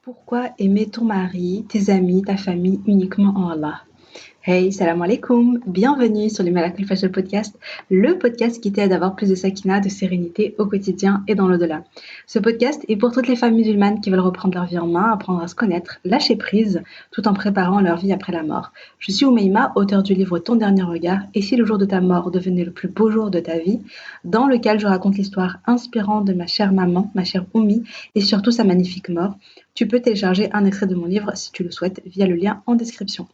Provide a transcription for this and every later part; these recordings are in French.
Pourquoi aimer ton mari, tes amis, ta famille uniquement en Allah? Hey, salam alaikum, bienvenue sur le Malakul Fajr podcast, le podcast qui t'aide à avoir plus de sakina, de sérénité au quotidien et dans l'au-delà. Ce podcast est pour toutes les femmes musulmanes qui veulent reprendre leur vie en main, apprendre à se connaître, lâcher prise, tout en préparant leur vie après la mort. Je suis Oumeima, auteure du livre Ton dernier regard, et si le jour de ta mort devenait le plus beau jour de ta vie, dans lequel je raconte l'histoire inspirante de ma chère maman, ma chère Oumi, et surtout sa magnifique mort. Tu peux télécharger un extrait de mon livre si tu le souhaites via le lien en description.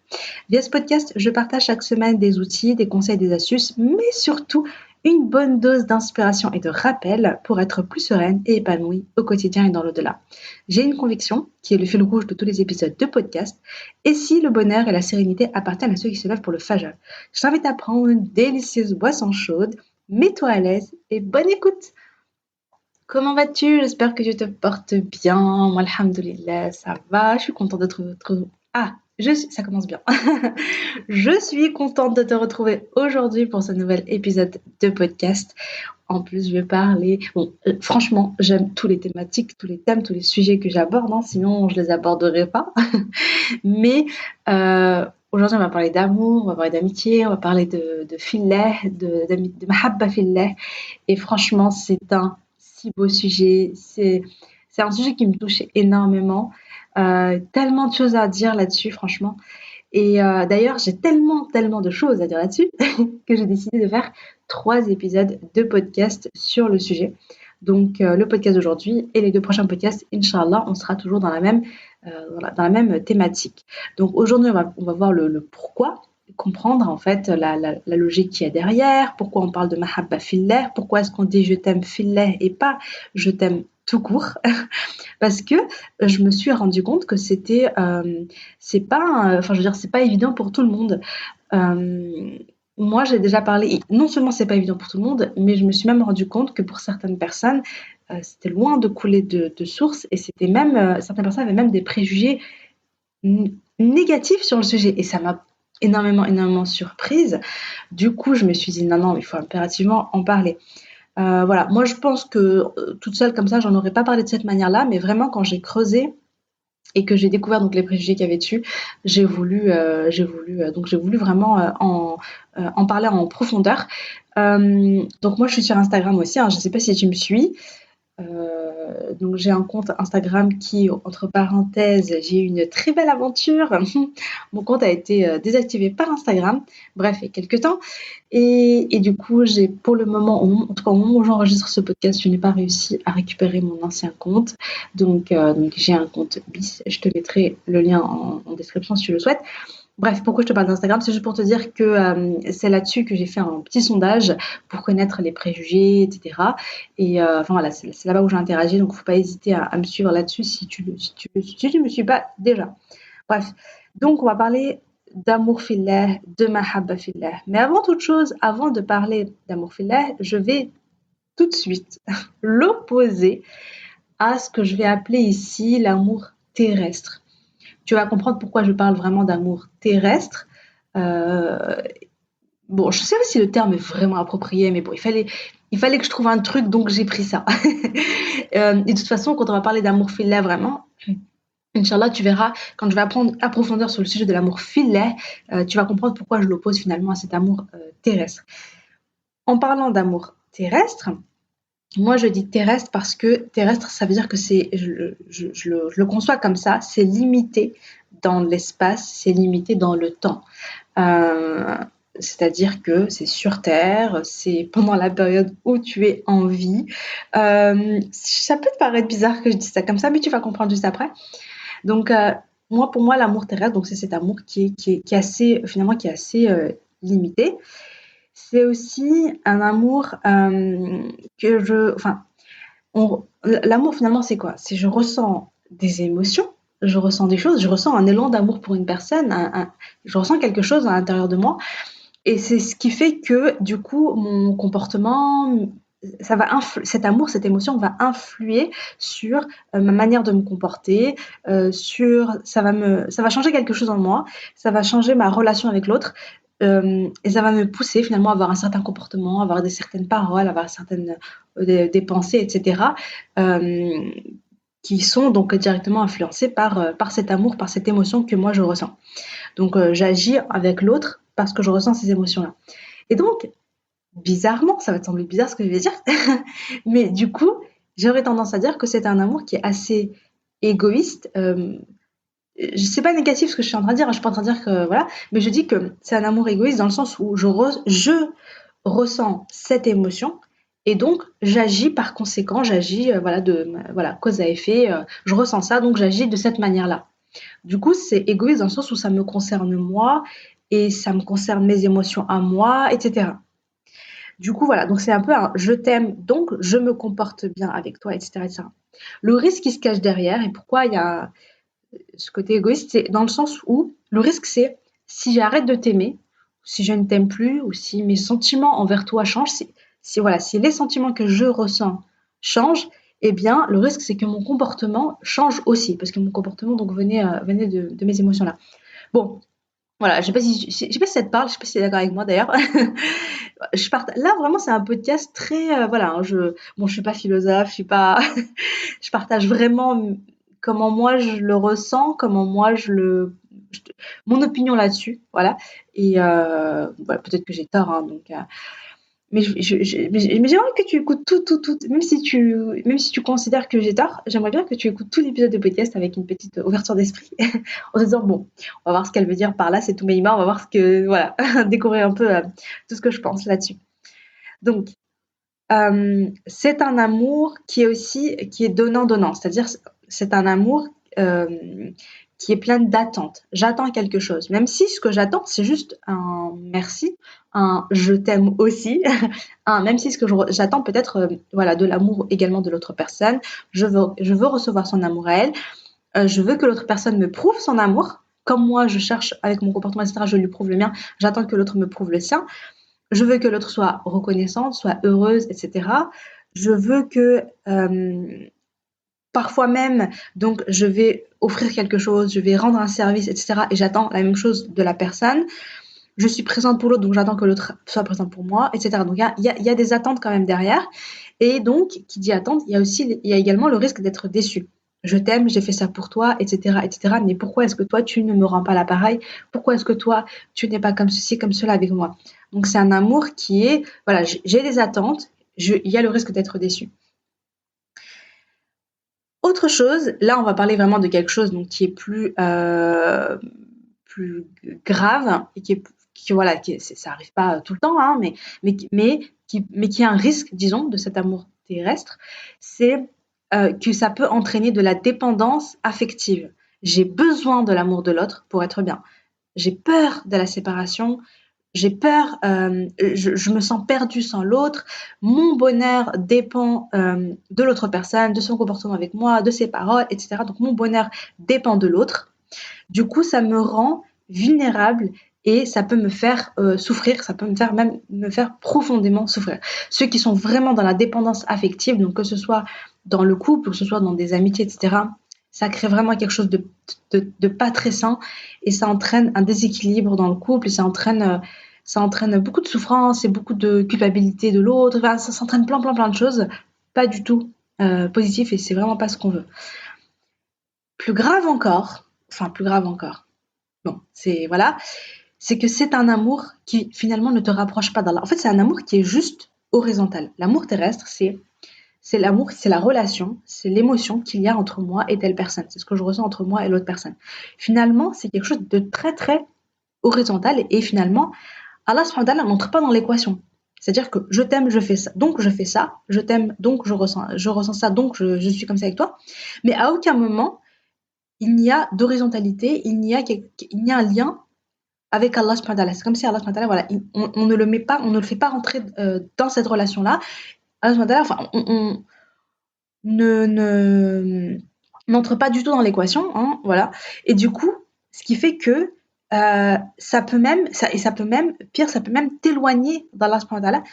Via ce podcast, je partage chaque semaine des outils, des conseils, des astuces, mais surtout une bonne dose d'inspiration et de rappel pour être plus sereine et épanouie au quotidien et dans l'au-delà. J'ai une conviction qui est le fil rouge de tous les épisodes de podcast. Et si le bonheur et la sérénité appartiennent à ceux qui se lèvent pour le fajr, je t'invite à prendre une délicieuse boisson chaude, mets-toi à l'aise et bonne écoute. Comment vas-tu? J'espère que tu te portes bien. Moi, alhamdoulilah, ça va. Je suis contente de te retrouver. Ça commence bien. Je suis contente de te retrouver aujourd'hui pour ce nouvel épisode de podcast. En plus, je vais parler. Franchement, j'aime tous les thématiques, tous les thèmes, tous les sujets que j'aborde. Sinon, je les aborderai pas. Mais aujourd'hui, on va parler d'amour, on va parler d'amitié, on va parler de fillah, de mahabba fillah. Et franchement, c'est un si beau sujet. C'est un sujet qui me touche énormément. Tellement de choses à dire là-dessus, franchement. Et d'ailleurs, j'ai tellement de choses à dire là-dessus que j'ai décidé de faire 3 épisodes de podcast sur le sujet. Donc, le podcast d'aujourd'hui et les 2 prochains podcasts, Inch'Allah, on sera toujours dans la même thématique. Donc, aujourd'hui, on va voir le pourquoi, comprendre en fait la logique qu'il y a derrière, pourquoi on parle de mahabba fillah, pourquoi est-ce qu'on dit je t'aime fillah et pas je t'aime tout court. Parce que je me suis rendu compte que c'est pas, enfin je veux dire, c'est pas évident pour tout le monde. Moi, j'ai déjà parlé, et non seulement c'est pas évident pour tout le monde, mais je me suis même rendu compte que pour certaines personnes, c'était loin de couler de source, et c'était même, certaines personnes avaient même des préjugés négatifs sur le sujet, et ça m'a énormément surprise. Du coup, je me suis dit non, il faut impérativement en parler. Voilà, moi je pense que toute seule comme ça, j'en aurais pas parlé de cette manière-là, mais vraiment quand j'ai creusé et que j'ai découvert donc les préjugés qu'il y avait dessus, j'ai voulu vraiment en parler en profondeur. Donc moi je suis sur Instagram aussi, je ne sais pas si tu me suis. Donc j'ai un compte Instagram qui, entre parenthèses, j'ai eu une très belle aventure. Mon compte a été désactivé par Instagram, bref, il y a quelques temps. Et du coup, j'ai pour le moment, en tout cas au moment où j'enregistre ce podcast, je n'ai pas réussi à récupérer mon ancien compte. Donc j'ai un compte bis, je te mettrai le lien en description si tu le souhaites. Bref, pourquoi je te parle d'Instagram? C'est juste pour te dire que c'est là-dessus que j'ai fait un petit sondage pour connaître les préjugés, etc. Et enfin voilà, c'est là-bas où j'ai interagi, donc il ne faut pas hésiter à me suivre là-dessus si tu ne me suis pas déjà. Bref, donc on va parler d'amour fillah, de mahabba fillah. Mais avant toute chose, avant de parler d'amour fillah, je vais tout de suite l'opposer à ce que je vais appeler ici l'amour terrestre. Tu vas comprendre pourquoi je parle vraiment d'amour terrestre. Euh, bon, je ne sais pas si le terme est vraiment approprié, mais bon, il fallait que je trouve un truc, donc j'ai pris ça. Et de toute façon, quand on va parler d'amour filet vraiment, Inch'Allah, tu verras, quand je vais approfondir sur le sujet de l'amour filet, tu vas comprendre pourquoi je l'oppose finalement à cet amour terrestre. En parlant d'amour terrestre, moi je dis terrestre parce que terrestre, ça veut dire que je le conçois comme ça, c'est limité dans l'espace, c'est limité dans le temps. Euh, C'est-à-dire que c'est sur Terre, c'est pendant la période où tu es en vie. Ça peut te paraître bizarre que je dise ça comme ça, mais tu vas comprendre juste après. Donc, pour moi, l'amour terrestre, donc c'est cet amour qui est assez, finalement, qui est assez limité. C'est aussi un amour l'amour finalement, c'est quoi? C'est je ressens des émotions, je ressens des choses, je ressens un élan d'amour pour une personne, je ressens quelque chose à l'intérieur de moi. Et c'est ce qui fait que, du coup, mon comportement, cet amour, cette émotion va influer sur ma manière de me comporter, ça va changer quelque chose en moi, ça va changer ma relation avec l'autre, et ça va me pousser finalement à avoir un certain comportement, à avoir certaines paroles, à avoir des pensées, etc. Euh, qui sont donc directement influencés par cet amour, par cette émotion que moi je ressens. Donc j'agis avec l'autre parce que je ressens ces émotions-là. Et donc, bizarrement, ça va te sembler bizarre ce que je vais dire, mais du coup, j'aurais tendance à dire que c'est un amour qui est assez égoïste. C'est pas négatif ce que je suis en train de dire, hein, je suis pas en train de dire que voilà, mais je dis que c'est un amour égoïste dans le sens où je ressens cette émotion et donc j'agis par conséquent, j'agis voilà voilà cause à effet, je ressens ça donc j'agis de cette manière-là. Du coup, c'est égoïste dans le sens où ça me concerne moi et ça me concerne mes émotions à moi, etc. Du coup, voilà, donc c'est un peu un je t'aime, donc je me comporte bien avec toi, etc., etc. Le risque qui se cache derrière et pourquoi il y a ce côté égoïste, c'est dans le sens où le risque, c'est si j'arrête de t'aimer, si je ne t'aime plus, ou si mes sentiments envers toi changent, voilà, si les sentiments que je ressens changent, eh bien, le risque, c'est que mon comportement change aussi, parce que mon comportement donc venait de mes émotions là. Bon, voilà, je sais pas si ça te parle, je sais pas si tu es d'accord avec moi d'ailleurs. Là, vraiment, c'est un podcast très, voilà, hein, bon, je suis pas philosophe, je suis pas, je partage vraiment comment moi je le ressens, comment moi mon opinion là-dessus, voilà. Et voilà, peut-être que j'ai tort, hein, donc. Mais j'ai envie que tu écoutes tout, même si tu considères que j'ai tort, j'aimerais bien que tu écoutes tout l'épisode de podcast avec une petite ouverture d'esprit, en se disant bon, on va voir ce qu'elle veut dire par là, c'est tout Meïma, on va voir voilà, découvrir un peu tout ce que je pense là-dessus. Donc, c'est un amour qui est donnant-donnant, c'est-à-dire c'est un amour qui est plein d'attentes. J'attends quelque chose, même si ce que j'attends, c'est juste un merci, un je t'aime aussi, même si ce que j'attends peut-être voilà, de l'amour également de l'autre personne. Je veux recevoir son amour à elle. Je veux que l'autre personne me prouve son amour. Comme moi, je cherche avec mon comportement, etc., je lui prouve le mien. J'attends que l'autre me prouve le sien. Je veux que l'autre soit reconnaissante, soit heureuse, etc. Je veux que parfois même, donc je vais offrir quelque chose, je vais rendre un service, etc. Et j'attends la même chose de la personne. Je suis présente pour l'autre, donc j'attends que l'autre soit présente pour moi, etc. Donc il y a des attentes quand même derrière. Et donc, qui dit attente, il y a également le risque d'être déçu. Je t'aime, j'ai fait ça pour toi, etc., etc. Mais pourquoi est-ce que toi, tu ne me rends pas l'appareil? Pourquoi est-ce que toi, tu n'es pas comme ceci, comme cela avec moi? Donc, c'est un amour qui est, voilà, j'ai des attentes, il y a le risque d'être déçu. Autre chose, là, on va parler vraiment de quelque chose donc, qui est plus grave et voilà, ça arrive pas tout le temps, hein, mais qui a un risque, disons, de cet amour terrestre, c'est que ça peut entraîner de la dépendance affective. J'ai besoin de l'amour de l'autre pour être bien. J'ai peur de la séparation. J'ai peur, je me sens perdue sans l'autre. Mon bonheur dépend de l'autre personne, de son comportement avec moi, de ses paroles, etc. Donc mon bonheur dépend de l'autre. Du coup, ça me rend vulnérable et ça peut me faire souffrir, ça peut me faire profondément souffrir. Ceux qui sont vraiment dans la dépendance affective, donc que ce soit dans le couple, que ce soit dans des amitiés, etc., ça crée vraiment quelque chose de pas très sain et ça entraîne un déséquilibre dans le couple et ça entraîne beaucoup de souffrance et beaucoup de culpabilité de l'autre. Enfin, ça s'entraîne plein de choses pas du tout positifs et c'est vraiment pas ce qu'on veut. Plus grave encore, bon, voilà, c'est que c'est un amour qui finalement ne te rapproche pas d'Allah. En fait, c'est un amour qui est juste horizontal. L'amour terrestre, c'est l'amour, c'est la relation, c'est l'émotion qu'il y a entre moi et telle personne. C'est ce que je ressens entre moi et l'autre personne. Finalement, c'est quelque chose de très très horizontal et finalement, Allah subhanahu wa ta'ala n'entre pas dans l'équation. C'est-à-dire que je t'aime, je fais ça, donc je fais ça, je t'aime, donc je ressens ça, donc je suis comme ça avec toi. Mais à aucun moment, il n'y a d'horizontalité, il y a un lien avec Allah subhanahu wa ta'ala. C'est comme si Allah subhanahu wa ta'ala, voilà, on ne le met pas, on ne le fait pas rentrer dans cette relation-là. Allah subhanahu wa ta'ala, enfin, on n'entre pas du tout dans l'équation, hein, voilà. Et du coup, ce qui fait que ça peut même, pire, ça peut même t'éloigner d'Allah subhanahu wa ta'ala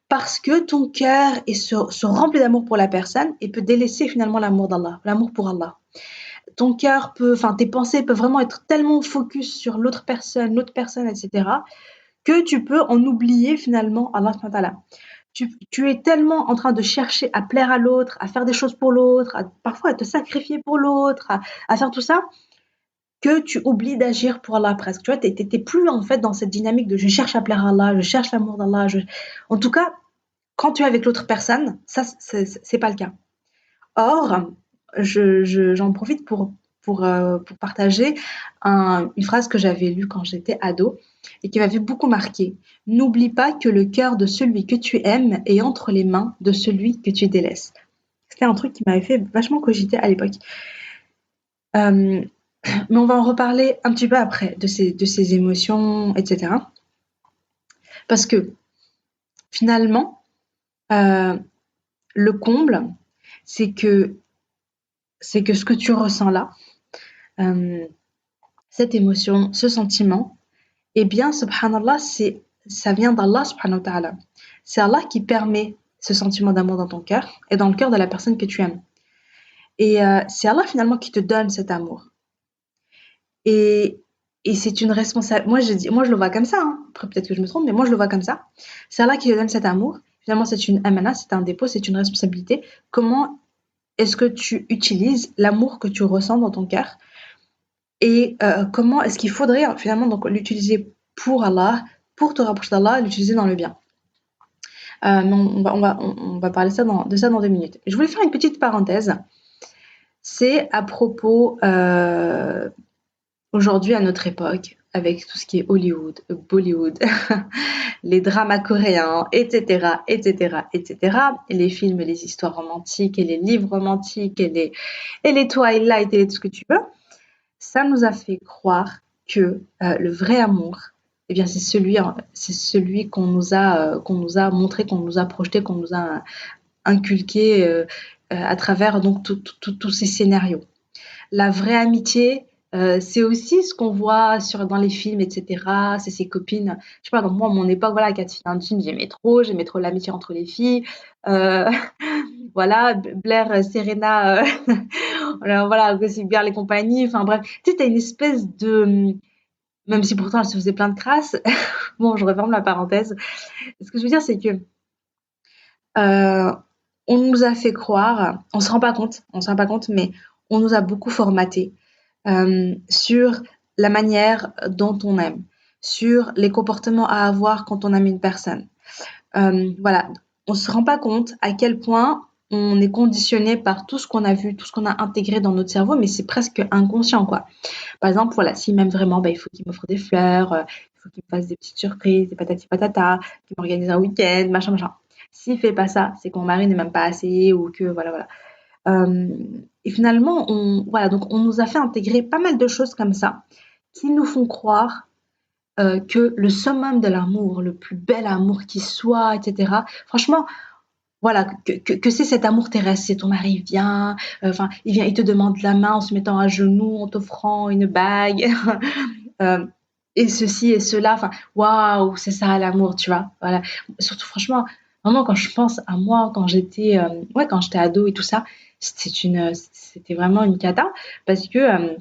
parce que ton cœur se remplit d'amour pour la personne et peut délaisser finalement l'amour d'Allah, l'amour pour Allah. Ton cœur tes pensées peuvent vraiment être tellement focus sur l'autre personne, etc., que tu peux en oublier finalement Allah subhanahu wa ta'ala. tu es tellement en train de chercher à plaire à l'autre, à faire des choses pour l'autre, parfois à te sacrifier pour l'autre, à faire tout ça, que tu oublies d'agir pour Allah presque. Tu vois, t'es plus en fait dans cette dynamique de je cherche à plaire à Allah, je cherche l'amour d'Allah. En tout cas, quand tu es avec l'autre personne, ça, c'est pas le cas. Or, j'en profite pour partager une phrase que j'avais lue quand j'étais ado et qui m'avait beaucoup marquée. N'oublie pas que le cœur de celui que tu aimes est entre les mains de celui que tu délaisses. C'était un truc qui m'avait fait vachement cogiter à l'époque. Euh, mais on va en reparler un petit peu après de ces émotions, etc. Parce que finalement, euh, le comble, c'est que, c'est que ce que tu ressens là, euh, cette émotion, ce sentiment, eh bien, subhanallah, ça vient d'Allah, subhanahu wa ta'ala. C'est Allah qui permet ce sentiment d'amour dans ton cœur et dans le cœur de la personne que tu aimes. Et c'est Allah finalement qui te donne cet amour. Et, et c'est une responsabilité. Moi, je le vois comme ça. Hein. Après, peut-être que je me trompe, mais moi, je le vois comme ça. C'est Allah qui te donne cet amour. Finalement, c'est une amana, c'est un dépôt, c'est une responsabilité. Comment est-ce que tu utilises l'amour que tu ressens dans ton cœur et comment est-ce qu'il faudrait finalement donc l'utiliser pour Allah, pour te rapprocher d'Allah, l'utiliser dans le bien. Mais on va parler de ça dans 2 minutes. Je voulais faire une petite parenthèse. C'est à propos aujourd'hui à notre époque, avec tout ce qui est Hollywood, Bollywood, les dramas coréens, etc., etc., etc., et les films, et les histoires romantiques, et les livres romantiques, et les Twilight, et tout ce que tu veux, ça nous a fait croire que le vrai amour, eh bien, c'est celui qu'on nous a montré, qu'on nous a projeté, qu'on nous a inculqué à travers donc tous ces scénarios. La vraie amitié, c'est aussi ce qu'on voit dans les films, etc. C'est ses copines. Je sais pas, donc moi, à mon époque, voilà, Cathy Findine, j'aimais trop l'amitié entre les filles. Euh, voilà, Blair, Serena, voilà, Gossip Girl et compagnie. Enfin bref, tu sais, t'as une espèce de. Même si pourtant elle se faisait plein de crasses. Bon, je referme la parenthèse. Ce que je veux dire, c'est que euh, on nous a fait croire, on se rend pas compte, mais on nous a beaucoup formaté sur la manière dont on aime, sur les comportements à avoir quand on aime une personne. Voilà, on se rend pas compte à quel point on est conditionné par tout ce qu'on a vu, tout ce qu'on a intégré dans notre cerveau, mais c'est presque inconscient, quoi. Par exemple, voilà, s'il m'aime vraiment, bah, il faut qu'il m'offre des fleurs, il faut qu'il me fasse des petites surprises, des patati patata, qu'il m'organise un week-end, machin, machin. S'il fait pas ça, c'est que mon mari n'est même pas assez ou que voilà, voilà. Et finalement, voilà, donc on nous a fait intégrer pas mal de choses comme ça qui nous font croire que le summum de l'amour, le plus bel amour qui soit, etc. Franchement, voilà, que c'est cet amour terrestre. C'est ton mari vient, enfin, il vient, il te demande la main en se mettant à genoux, en t'offrant une bague, euh, et ceci et cela. Enfin, waouh, c'est ça l'amour, tu vois. Voilà. Surtout, franchement, vraiment, quand je pense à moi, quand j'étais ado et tout ça, c'était vraiment une cata parce que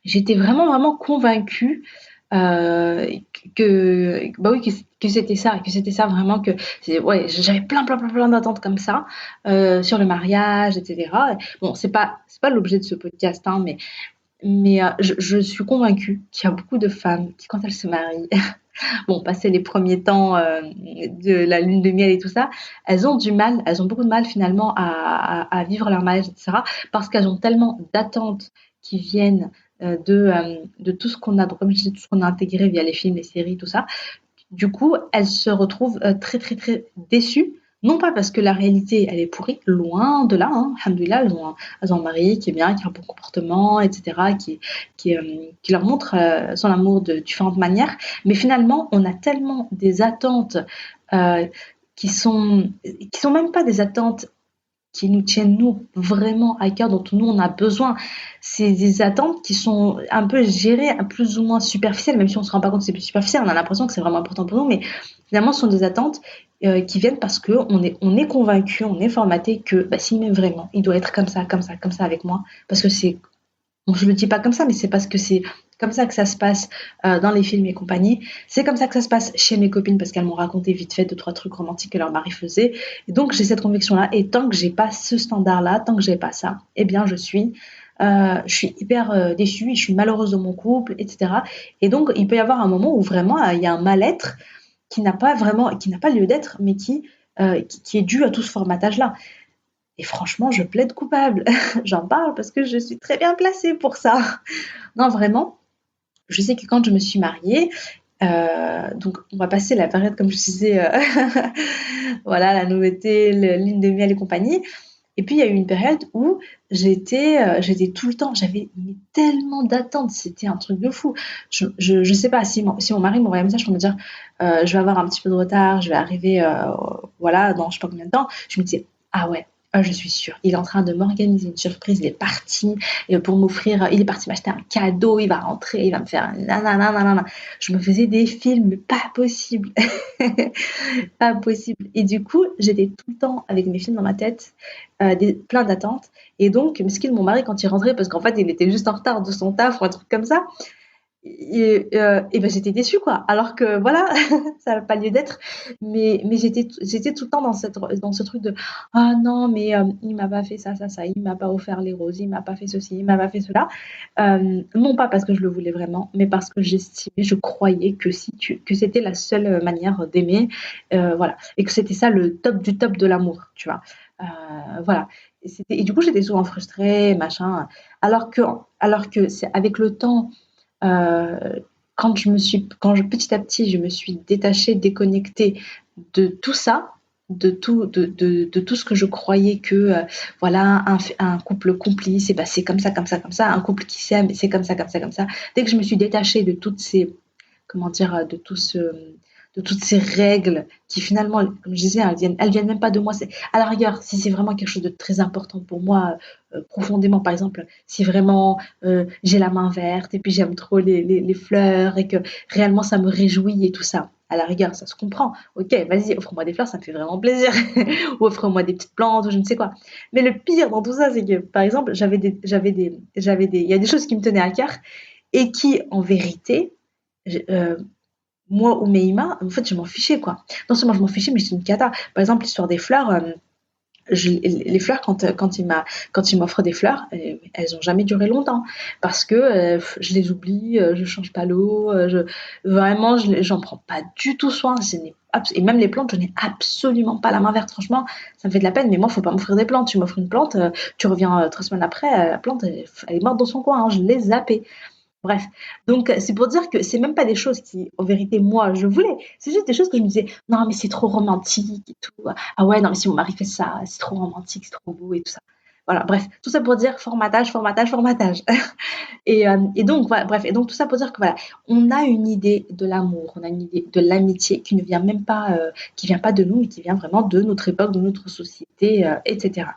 j'étais vraiment, vraiment convaincue bah oui, que c'était ça vraiment, ouais, j'avais plein, plein, plein, plein d'attentes comme ça sur le mariage, etc. Bon, c'est pas l'objet de ce podcast, hein, mais je suis convaincue qu'il y a beaucoup de femmes qui, quand elles se marient, bon, passer les premiers temps de la lune de miel et tout ça, elles ont beaucoup de mal finalement à vivre leur mariage, etc. Parce qu'elles ont tellement d'attentes qui viennent de tout ce qu'on a, comme je dis, tout ce qu'on a intégré via les films, les séries, tout ça. Du coup, elles se retrouvent très, très, très déçues. Non pas parce que la réalité, elle est pourrie, loin de là, hein, alhamdoulilah, elles ont un mari qui est bien, qui a un bon comportement, etc., qui leur montre son amour de différentes manières. Mais finalement, on a tellement des attentes euh, qui sont même pas des attentes qui nous tiennent nous vraiment à cœur, dont nous on a besoin. C'est des attentes qui sont un peu gérées, plus ou moins superficielles, même si on se rend pas compte que c'est plus superficiel, on a l'impression que c'est vraiment important pour nous, mais finalement ce sont des attentes qui viennent parce que on est convaincu, on est formaté que bah, s'il m'aime vraiment, il doit être comme ça, comme ça, comme ça avec moi, parce que c'est, bon, je le dis pas comme ça, mais c'est parce que c'est comme ça que ça se passe dans les films et compagnie. C'est comme ça que ça se passe chez mes copines parce qu'elles m'ont raconté vite fait 2-3 trucs romantiques que leur mari faisait. Et donc j'ai cette conviction-là. Et tant que j'ai pas ce standard-là, tant que j'ai pas ça, eh bien je suis hyper déçue, je suis malheureuse de mon couple, etc. Et donc il peut y avoir un moment où vraiment il y a un mal-être qui n'a pas lieu d'être, mais qui est dû à tout ce formatage-là. Et franchement, je plaide coupable. J'en parle parce que je suis très bien placée pour ça. Non, vraiment, je sais que quand je me suis mariée, donc on va passer la période, comme je disais, voilà, la nouveauté, lune de miel et compagnie. Et puis il y a eu une période où j'étais tout le temps, j'avais tellement d'attentes, c'était un truc de fou. Je sais pas si mon mari m'envoyait un message pour me dire je vais avoir un petit peu de retard, je vais arriver voilà dans je sais pas combien de temps, je me disais ah ouais. Je suis sûre. Il est en train de m'organiser une surprise. Il est parti pour m'offrir. Il est parti m'acheter un cadeau. Il va rentrer. Il va me faire nanana, nanana. Je me faisais des films, mais pas possible. Pas possible. Et du coup, j'étais tout le temps avec mes films dans ma tête, plein d'attentes. Et donc, mesquine, mon mari, quand il rentrait, parce qu'en fait, il était juste en retard de son taf ou un truc comme ça, et ben j'étais déçue quoi. Alors que voilà, ça n'a pas lieu d'être. Mais j'étais tout le temps dans ce truc de ah non mais il m'a pas fait ça ça ça, il m'a pas offert les roses, il m'a pas fait ceci, il m'a pas fait cela. Non pas parce que je le voulais vraiment, mais parce que j'estimais, je croyais que c'était la seule manière d'aimer, voilà, et que c'était ça le top du top de l'amour, tu vois. Voilà. Et du coup j'étais souvent frustrée, machin. Alors que c'est avec le temps petit à petit, je me suis détachée, déconnectée de tout ça, de tout ce que je croyais que, voilà, un couple complice, et ben c'est comme ça, comme ça, comme ça, un couple qui s'aime, c'est comme ça, comme ça, comme ça. Dès que je me suis détachée de toutes ces, comment dire, de toutes ces règles qui finalement, comme je disais, elles viennent même pas de moi. À la rigueur, si c'est vraiment quelque chose de très important pour moi, profondément, par exemple, si vraiment j'ai la main verte et puis j'aime trop les fleurs et que réellement ça me réjouit et tout ça. À la rigueur, ça se comprend. Ok, vas-y, offre-moi des fleurs, ça me fait vraiment plaisir. Ou offre-moi des petites plantes ou je ne sais quoi. Mais le pire dans tout ça, c'est que, par exemple, il y a des choses qui me tenaient à cœur et qui, en vérité, euh, moi ou Meima, en fait, je m'en fichais, quoi. Non seulement je m'en fichais, mais c'est une cata. Par exemple, l'histoire des fleurs, les fleurs, quand il m'offre des fleurs, elles ont jamais duré longtemps parce que je les oublie, je change pas l'eau, vraiment, j'en prends pas du tout soin. Et même les plantes, je n'ai absolument pas la main verte. Franchement, ça me fait de la peine. Mais moi, faut pas m'offrir des plantes. Tu m'offres une plante, tu reviens 3 semaines après, la plante, elle est morte dans son coin. Hein, je l'ai zappée. Bref, donc c'est pour dire que c'est même pas des choses qui, en vérité, moi, je voulais. C'est juste des choses que je me disais, non, mais c'est trop romantique et tout. Ah ouais, non, mais si mon mari fait ça, c'est trop romantique, c'est trop beau et tout ça. Voilà, bref, tout ça pour dire formatage, formatage, formatage. Et donc, voilà, bref, et donc tout ça pour dire que voilà, on a une idée de l'amour, on a une idée de l'amitié qui ne vient même pas, qui vient pas de nous, mais qui vient vraiment de notre époque, de notre société, etc.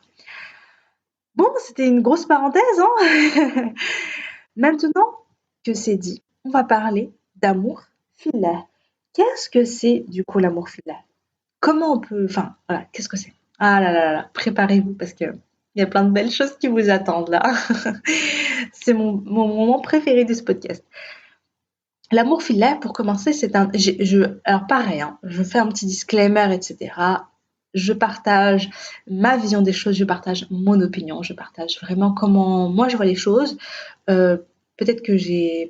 Bon, c'était une grosse parenthèse, hein. Maintenant que c'est dit, on va parler d'amour filaire. Qu'est-ce que c'est du coup l'amour filaire? Comment on peut, enfin voilà, qu'est-ce que c'est? Ah là là là, préparez-vous parce que il y a plein de belles choses qui vous attendent là. C'est mon moment préféré de ce podcast. L'amour filaire, pour commencer, c'est un. Alors pareil, hein, je fais un petit disclaimer, etc. Je partage ma vision des choses, je partage mon opinion, je partage vraiment comment moi je vois les choses. Euh, peut-être que c'est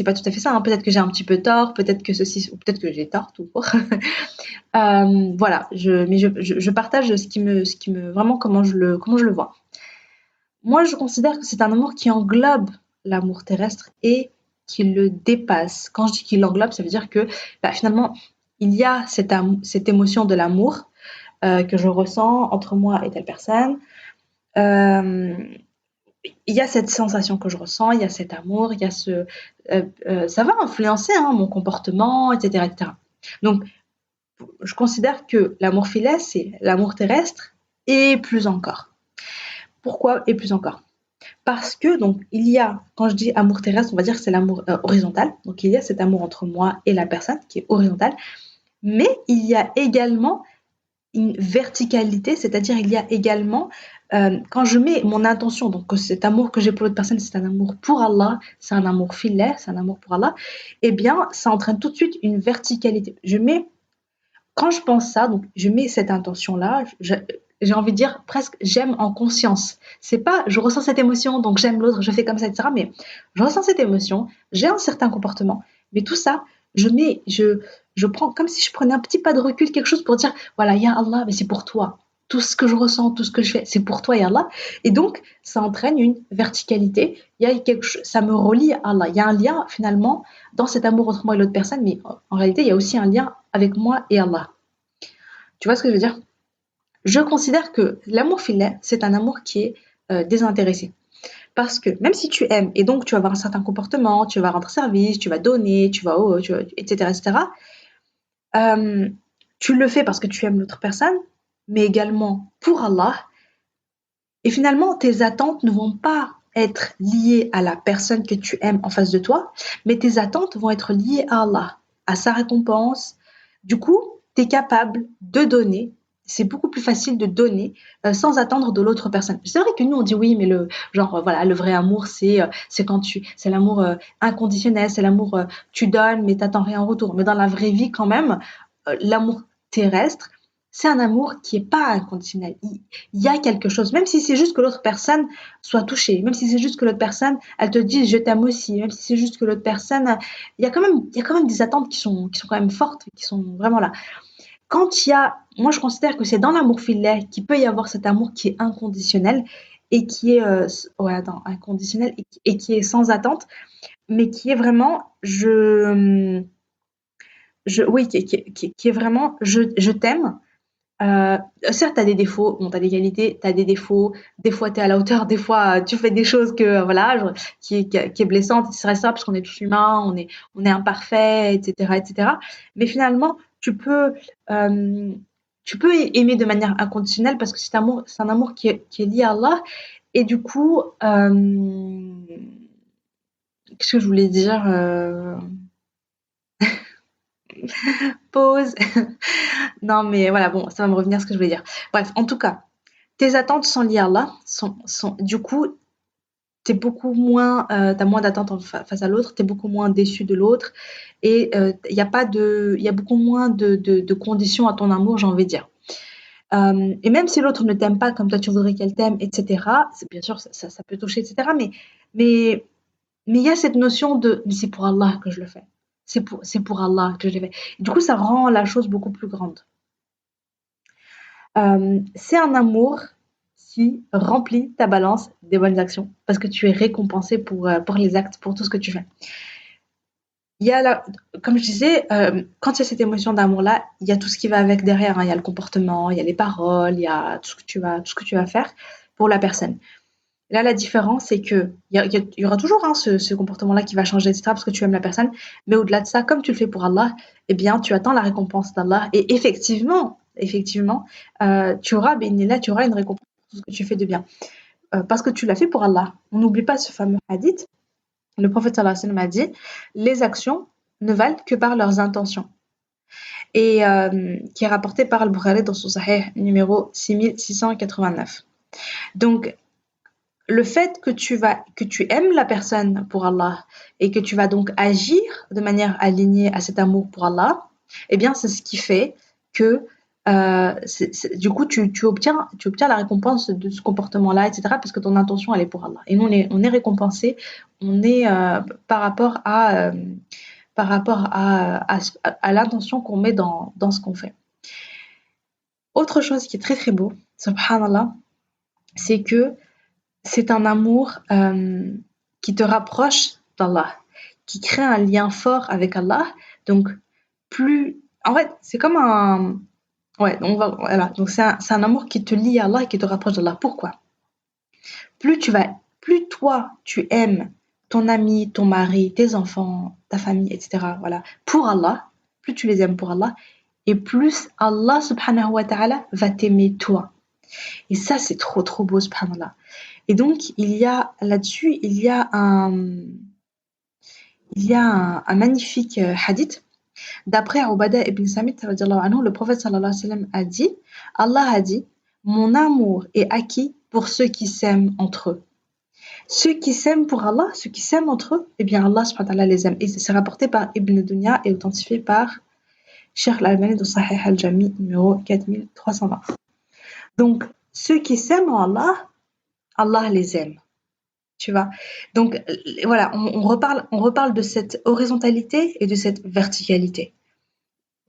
pas tout à fait ça, hein, peut-être que j'ai un petit peu tort, peut-être que ceci, ou peut-être que j'ai tort tout court. Voilà, mais je partage vraiment comment je le vois. Moi, je considère que c'est un amour qui englobe l'amour terrestre et qui le dépasse. Quand je dis qu'il l'englobe, ça veut dire que finalement, il y a cette émotion de l'amour que je ressens entre moi et telle personne. Euh, il y a cette sensation que je ressens, il y a cet amour, il y a ça va influencer hein, mon comportement, etc., etc. Donc, je considère que l'amour filet, c'est l'amour terrestre et plus encore. Pourquoi et plus encore? Parce que donc il y a, quand je dis amour terrestre, on va dire que c'est l'amour horizontal. Donc il y a cet amour entre moi et la personne qui est horizontal, mais il y a également une verticalité, c'est-à-dire il y a également quand je mets mon intention, donc que cet amour que j'ai pour l'autre personne, c'est un amour pour Allah, c'est un amour filaire, c'est un amour pour Allah, eh bien, ça entraîne tout de suite une verticalité. Quand je pense ça, donc je mets cette intention-là, j'ai envie de dire presque j'aime en conscience. C'est pas je ressens cette émotion, donc j'aime l'autre, je fais comme ça, etc. Mais je ressens cette émotion, j'ai un certain comportement, mais tout ça, je mets, je prends comme si je prenais un petit pas de recul, quelque chose pour dire voilà, ya Allah, mais c'est pour toi. Tout ce que je ressens, tout ce que je fais, c'est pour toi, ya Allah. Et donc, ça entraîne une verticalité. Il y a quelque chose, ça me relie à Allah. Il y a un lien finalement dans cet amour entre moi et l'autre personne, mais en réalité, il y a aussi un lien avec moi et Allah. Tu vois ce que je veux dire? Je considère que l'amour filaire, c'est un amour qui est désintéressé. Parce que même si tu aimes, et donc tu vas avoir un certain comportement, tu vas rendre service, tu vas donner, etc., etc., euh, tu le fais parce que tu aimes l'autre personne, mais également pour Allah. Et finalement, tes attentes ne vont pas être liées à la personne que tu aimes en face de toi, mais tes attentes vont être liées à Allah, à sa récompense. Du coup, tu es capable de donner. C'est beaucoup plus facile de donner sans attendre de l'autre personne. C'est vrai que nous on dit oui, mais voilà, le vrai amour c'est quand c'est l'amour inconditionnel, c'est l'amour tu donnes mais t'attends rien en retour. Mais dans la vraie vie quand même, l'amour terrestre, c'est un amour qui est pas inconditionnel. Il y a quelque chose, même si c'est juste que l'autre personne soit touchée, même si c'est juste que l'autre personne, elle te dise je t'aime aussi, même si c'est juste que l'autre personne, il y a quand même des attentes qui sont quand même fortes, qui sont vraiment là. Moi je considère que c'est dans l'amour filaire qu'il peut y avoir cet amour qui est inconditionnel et qui est, inconditionnel et qui est sans attente, mais qui est vraiment, oui, qui est vraiment, je t'aime. Certes, tu as des défauts, bon, tu as des qualités, tu as des défauts, des fois tu es à la hauteur, des fois tu fais des choses voilà, qui est blessante, etc., parce qu'on est tous humains, on est imparfait, etc., etc. Mais finalement, tu peux aimer de manière inconditionnelle parce que c'est un amour qui est lié à Allah. Et du coup, qu'est-ce que je voulais dire Pause. Non, mais voilà, bon, ça va me revenir ce que je voulais dire. Bref, en tout cas, tes attentes sont liées à Allah, du coup, t'as moins d'attentes face à l'autre, t'es beaucoup moins déçu de l'autre, et il y a beaucoup moins de conditions à ton amour, j'ai envie de dire. Et même si l'autre ne t'aime pas comme toi tu voudrais qu'elle t'aime, etc., bien sûr, ça peut toucher, etc., mais, mais il y a cette notion mais c'est pour Allah que je le fais. C'est pour Allah que je le fais. Du coup, ça rend la chose beaucoup plus grande. C'est un amour qui remplit ta balance des bonnes actions parce que tu es récompensé pour les actes, pour tout ce que tu fais. Il y a comme je disais, quand il y a cette émotion d'amour-là, il y a tout ce qui va avec derrière, hein. Il y a le comportement, il y a les paroles, il y a tout ce que tu vas faire pour la personne. Là, la différence, c'est que il y aura toujours hein, ce comportement-là qui va changer, etc., parce que tu aimes la personne. Mais au-delà de ça, comme tu le fais pour Allah, eh bien, tu attends la récompense d'Allah. Et effectivement, tu auras une récompense pour tout ce que tu fais de bien. Parce que tu l'as fait pour Allah. On n'oublie pas ce fameux hadith. Le prophète sallallahu alayhi wa sallam a dit les actions ne valent que par leurs intentions. Et qui est rapporté par Al-Bukhari dans son Sahih numéro 6689. Donc, le fait que tu aimes la personne pour Allah et que tu vas donc agir de manière alignée à cet amour pour Allah, eh bien, c'est ce qui fait que du coup, tu obtiens la récompense de ce comportement-là, etc., parce que ton intention, elle est pour Allah. Et nous, on est récompensé, on est par rapport à l'intention qu'on met dans ce qu'on fait. Autre chose qui est très très beau, subhanallah, c'est que c'est un amour qui te rapproche d'Allah, qui crée un lien fort avec Allah. Donc, en fait, c'est comme un. Ouais, voilà. Donc, c'est un amour qui te lie à Allah et qui te rapproche d'Allah. Pourquoi plus toi, tu aimes ton ami, ton mari, tes enfants, ta famille, etc., voilà, pour Allah, plus tu les aimes pour Allah, et plus Allah subhanahu wa ta'ala va t'aimer toi. Et ça, c'est trop, trop beau, subhanallah. Et donc, là-dessus, il y a un magnifique hadith. D'après Ubada ibn Samit, le prophète sallallahu alayhi wa sallam a dit, Allah a dit, mon amour est acquis pour ceux qui s'aiment entre eux. Ceux qui s'aiment pour Allah, ceux qui s'aiment entre eux, eh bien Allah subhanahu wa ta'ala les aime. Et c'est rapporté par Ibn Dunya et authentifié par Cheikh Al-Albani dans Sahih Al-Jami numéro 4320. Donc, ceux qui s'aiment en Allah, Allah les aime. Tu vois. Donc voilà, on reparle de cette horizontalité et de cette verticalité.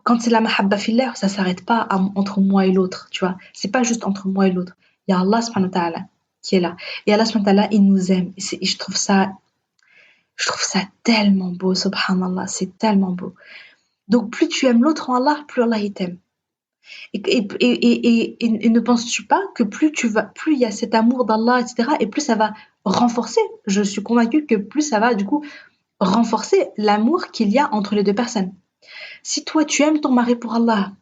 Quand c'est la mahabba fillah, ça s'arrête pas entre moi et l'autre, tu vois. C'est pas juste entre moi et l'autre. Il y a Allah subhanahu wa ta'ala qui est là. Et Allah subhanahu wa ta'ala, il nous aime. Et je trouve ça tellement beau, subhanallah, c'est tellement beau. Donc plus tu aimes l'autre en Allah, plus Allah il t'aime. Et ne penses-tu pas que plus il y a cet amour d'Allah, etc., et plus ça va renforcer. Je suis convaincue que plus ça va du coup renforcer l'amour qu'il y a entre les deux personnes. Si toi tu aimes ton mari pour Allah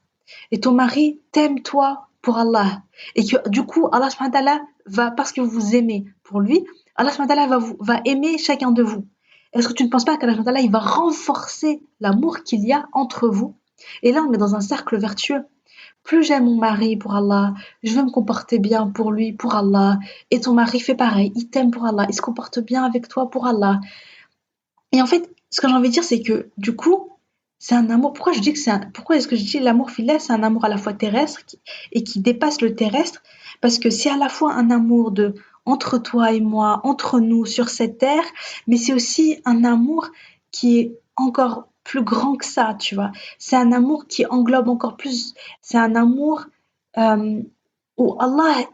et ton mari t'aime toi pour Allah et que du coup Allah subhanahu wa ta'ala va, parce que vous vous aimez pour lui, Allah subhanahu wa ta'ala va aimer chacun de vous. Est-ce que tu ne penses pas qu'Allah subhanahu wa ta'ala il va renforcer l'amour qu'il y a entre vous? Et là on est dans un cercle vertueux. Plus j'aime mon mari pour Allah, je veux me comporter bien pour lui, pour Allah. Et ton mari fait pareil, il t'aime pour Allah, il se comporte bien avec toi pour Allah. Et en fait, ce que j'ai envie de dire, c'est que du coup, c'est un amour. Pourquoi est-ce que je dis l'amour filial, c'est un amour à la fois terrestre et qui dépasse le terrestre? Parce que c'est à la fois un amour de entre toi et moi, entre nous sur cette terre, mais c'est aussi un amour qui est encore plus grand que ça, tu vois. C'est un amour qui englobe encore plus. C'est un amour euh, où Allah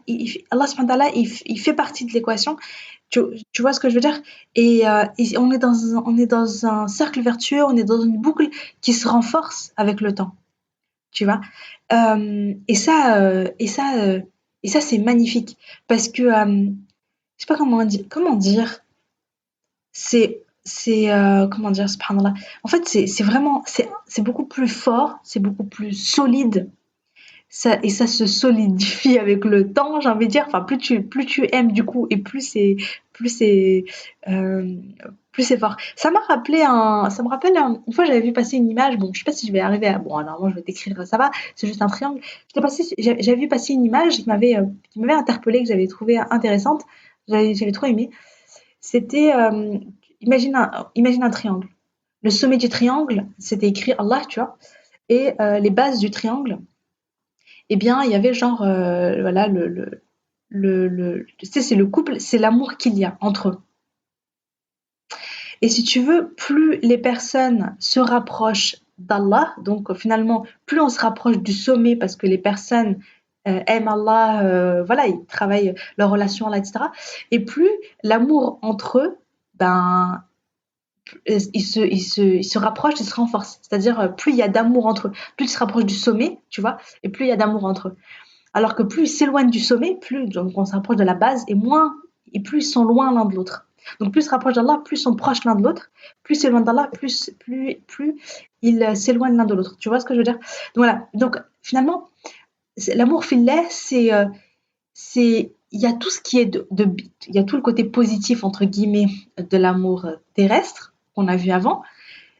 subhanahu wa ta'ala, il fait partie de l'équation. Tu, tu vois ce que je veux dire? Et on est dans un cercle vertueux, on est dans une boucle qui se renforce avec le temps, tu vois? Et ça, et ça c'est magnifique parce que, je sais pas comment dire, comment dire? Subhanallah. En fait, c'est vraiment, c'est beaucoup plus fort, c'est beaucoup plus solide ça se solidifie avec le temps, j'ai envie de dire. Enfin, plus tu aimes du coup, et plus c'est, euh, plus c'est fort. Ça me rappelle une fois j'avais vu passer une image. Bon, je sais pas si je vais arriver à. Bon, normalement je vais t'écrire, ça va. C'est juste un triangle. J'avais vu passer une image qui m'avait interpellée, que j'avais trouvé intéressante. J'avais trop aimé. C'était, imagine un triangle. Le sommet du triangle, c'était écrit Allah, tu vois, et les bases du triangle eh bien, il y avait genre, voilà, tu sais, c'est le couple, c'est l'amour qu'il y a entre eux. Et si tu veux, plus les personnes se rapprochent d'Allah, donc finalement, plus on se rapproche du sommet parce que les personnes aiment Allah, voilà, ils travaillent leur relation là, etc. Et plus l'amour entre eux, ben, ils se rapprochent, ils se renforcent. C'est-à-dire, plus il y a d'amour entre eux, plus ils se rapprochent du sommet, tu vois, et plus il y a d'amour entre eux. Alors que plus ils s'éloignent du sommet, plus donc on s'approche de la base et plus ils sont loin l'un de l'autre. Donc plus ils se rapprochent d'Allah, plus ils sont proches l'un de l'autre, plus ils s'éloignent d'Allah, plus ils s'éloignent l'un de l'autre. Tu vois ce que je veux dire? Donc voilà. Donc finalement, l'amour fillet, c'est il y a tout ce qui est il y a tout le côté positif entre guillemets de l'amour terrestre qu'on a vu avant,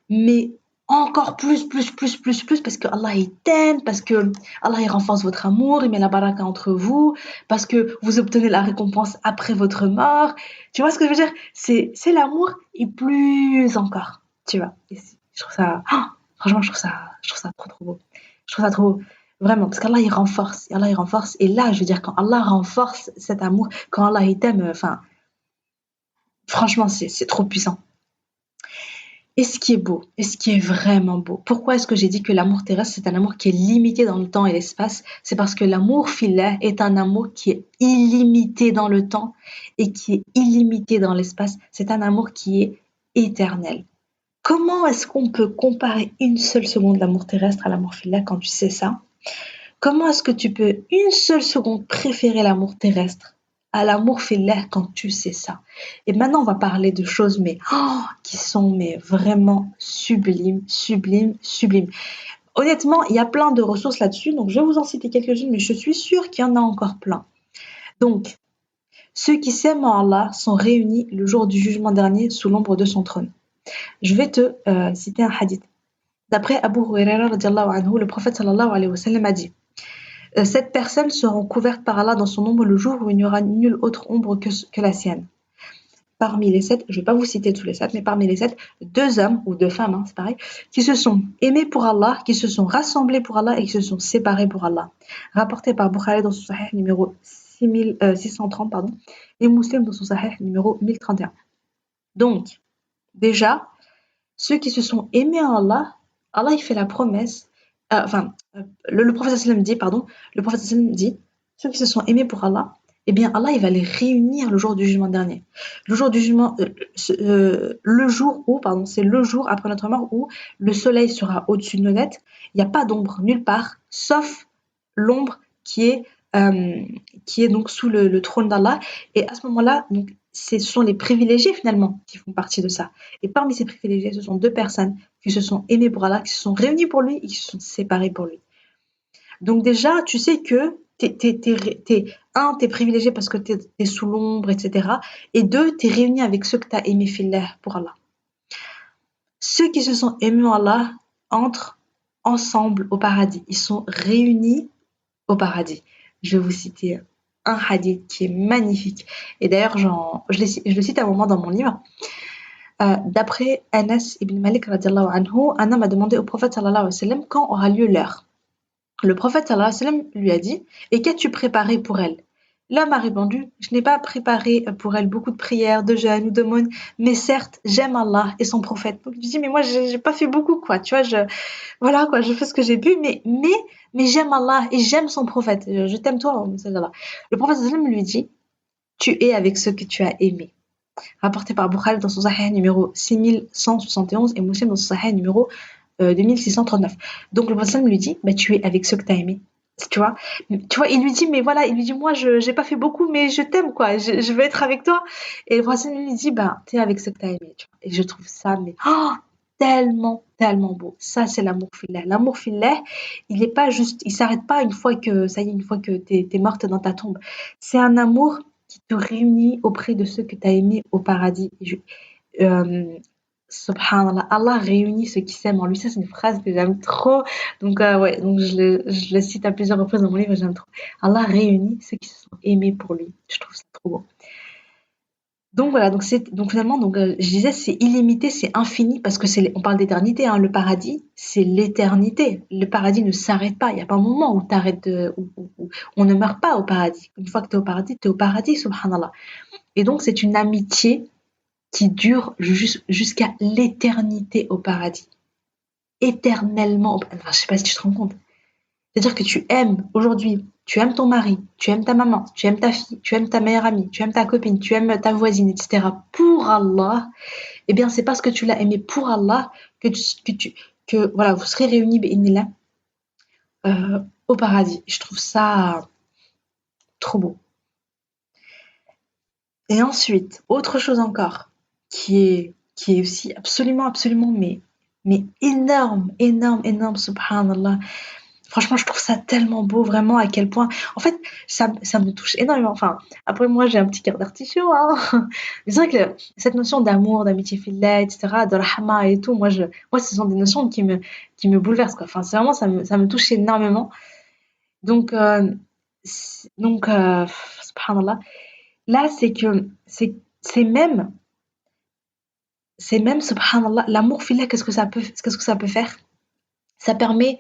mais encore plus, parce que Allah il t'aime, parce que Allah il renforce votre amour, il met la baraka entre vous, parce que vous obtenez la récompense après votre mort. Tu vois ce que je veux dire? C'est l'amour et plus encore, tu vois. Je trouve ça, franchement, je trouve ça trop beau. Je trouve ça trop beau. Vraiment, parce qu'Allah il renforce, et là, je veux dire, quand Allah renforce cet amour, quand Allah il t'aime, enfin, franchement, c'est trop puissant. Et ce qui est beau, et ce qui est vraiment beau. Pourquoi est-ce que j'ai dit que l'amour terrestre, c'est un amour qui est limité dans le temps et l'espace? C'est parce que l'amour filaire est un amour qui est illimité dans le temps et qui est illimité dans l'espace. C'est un amour qui est éternel. Comment est-ce qu'on peut comparer une seule seconde l'amour terrestre à l'amour filaire quand tu sais ça? Comment est-ce que tu peux une seule seconde préférer l'amour terrestre à l'amour filaire quand tu sais ça? Et maintenant, on va parler de choses qui sont vraiment sublimes, sublimes, sublimes. Honnêtement, il y a plein de ressources là-dessus, donc je vais vous en citer quelques-unes, mais je suis sûre qu'il y en a encore plein. Donc, ceux qui s'aiment en Allah sont réunis le jour du jugement dernier sous l'ombre de son trône. Je vais te citer un hadith. D'après Abu Huraira, le prophète sallallahu alayhi wa sallam a dit Cette personne sera couverte par Allah dans son ombre le jour où il n'y aura nulle autre ombre que la sienne. Parmi les 7, je ne vais pas vous citer tous les 7, mais parmi les 7, 2 hommes ou 2 femmes, c'est pareil, qui se sont aimés pour Allah, qui se sont rassemblés pour Allah et qui se sont séparés pour Allah. Rapporté par Bukhari dans son Sahih numéro 630, et Muslim dans son Sahih numéro 1031. Donc, déjà, ceux qui se sont aimés en Allah, Allah il fait la promesse, le prophète sallam dit, le prophète sallam dit, ceux qui se sont aimés pour Allah, eh bien Allah il va les réunir le jour du jugement dernier. Le jour du jugement, c'est le jour après notre mort où le soleil sera au-dessus de nos têtes, il n'y a pas d'ombre nulle part, sauf l'ombre qui est donc sous le trône d'Allah. Et à ce moment-là, donc, ce sont les privilégiés finalement qui font partie de ça. Et parmi ces privilégiés, ce sont 2 personnes qui se sont aimées pour Allah, qui se sont réunies pour lui et qui se sont séparées pour lui. Donc déjà, tu sais que t'es privilégié parce que t'es sous l'ombre, etc. Et 2, t'es réuni avec ceux que t'as aimés fillah pour Allah. Ceux qui se sont aimés en Allah entrent ensemble au paradis. Ils sont réunis au paradis. Je vais vous citer un hadith qui est magnifique. Et d'ailleurs, je le cite à un moment dans mon livre. D'après Anas ibn Malik radiallahu anhu, un homme a demandé au prophète sallallahu alayhi wa sallam quand aura lieu l'heure. Le prophète sallallahu alayhi wa sallam lui a dit « Et qu'as-tu préparé pour elle ?» L'homme a répondu « Je n'ai pas préparé pour elle beaucoup de prières, de jeûnes ou d'aumônes, mais certes, j'aime Allah et son prophète. » Donc je dis « Mais moi, j'ai pas fait beaucoup, quoi. Tu vois, voilà, quoi, je fais ce que j'ai pu, mais j'aime Allah et j'aime son prophète. Je t'aime toi, message d'Allah. » Le prophète sallallahu alayhi wa sallam lui dit « Tu es avec ceux que tu as aimés. » Rapporté par Bukhari dans son Sahih numéro 6171 et Muslim dans son Sahih numéro 2639. Donc le prophète lui dit tu es avec ceux que tu as aimés. Tu vois, il lui dit moi j'ai pas fait beaucoup mais je t'aime quoi, je veux être avec toi. Et le prophète lui dit tu es avec ceux que tu as aimés. Et je trouve ça tellement beau. Ça c'est l'amour fillah. L'amour fillah, il s'arrête pas une fois que t'es morte dans ta tombe. C'est un amour qui te réunit auprès de ceux que tu as aimés au paradis. Subhanallah, Allah réunit ceux qui s'aiment en lui. Ça, c'est une phrase que j'aime trop. Donc, donc je le cite à plusieurs reprises dans mon livre, j'aime trop. Allah réunit ceux qui se sont aimés pour lui. Je trouve ça trop beau. Donc voilà, donc finalement, je disais, c'est illimité, c'est infini, parce que on parle d'éternité, hein. Le paradis, c'est l'éternité. Le paradis ne s'arrête pas. Il n'y a pas un moment où où on ne meurt pas au paradis. Une fois que tu es au paradis, subhanallah. Et donc, c'est une amitié qui dure jusqu'à l'éternité au paradis. Éternellement. Enfin, je sais pas si tu te rends compte. C'est-à-dire que tu aimes aujourd'hui, tu aimes ton mari, tu aimes ta maman, tu aimes ta fille, tu aimes ta meilleure amie, tu aimes ta copine, tu aimes ta voisine, etc. Pour Allah, eh bien, c'est parce que tu l'as aimé pour Allah que voilà, vous serez réunis, bi'idhnillah, au paradis. Je trouve ça trop beau. Et ensuite, autre chose encore, qui est aussi absolument, mais énorme, subhanallah. Franchement, je trouve ça tellement beau, vraiment, à quel point. En fait, ça me touche énormément. Enfin, après, moi, j'ai un petit cœur d'artichaut, hein. Mais c'est vrai que cette notion d'amour, d'amitié fillah, etc., de rahma et tout, moi, ce sont des notions qui me bouleversent, quoi. Enfin, c'est vraiment, ça me touche énormément. Donc, subhanallah. Là, c'est même, subhanallah, l'amour fillah, qu'est-ce que ça peut faire? Ça permet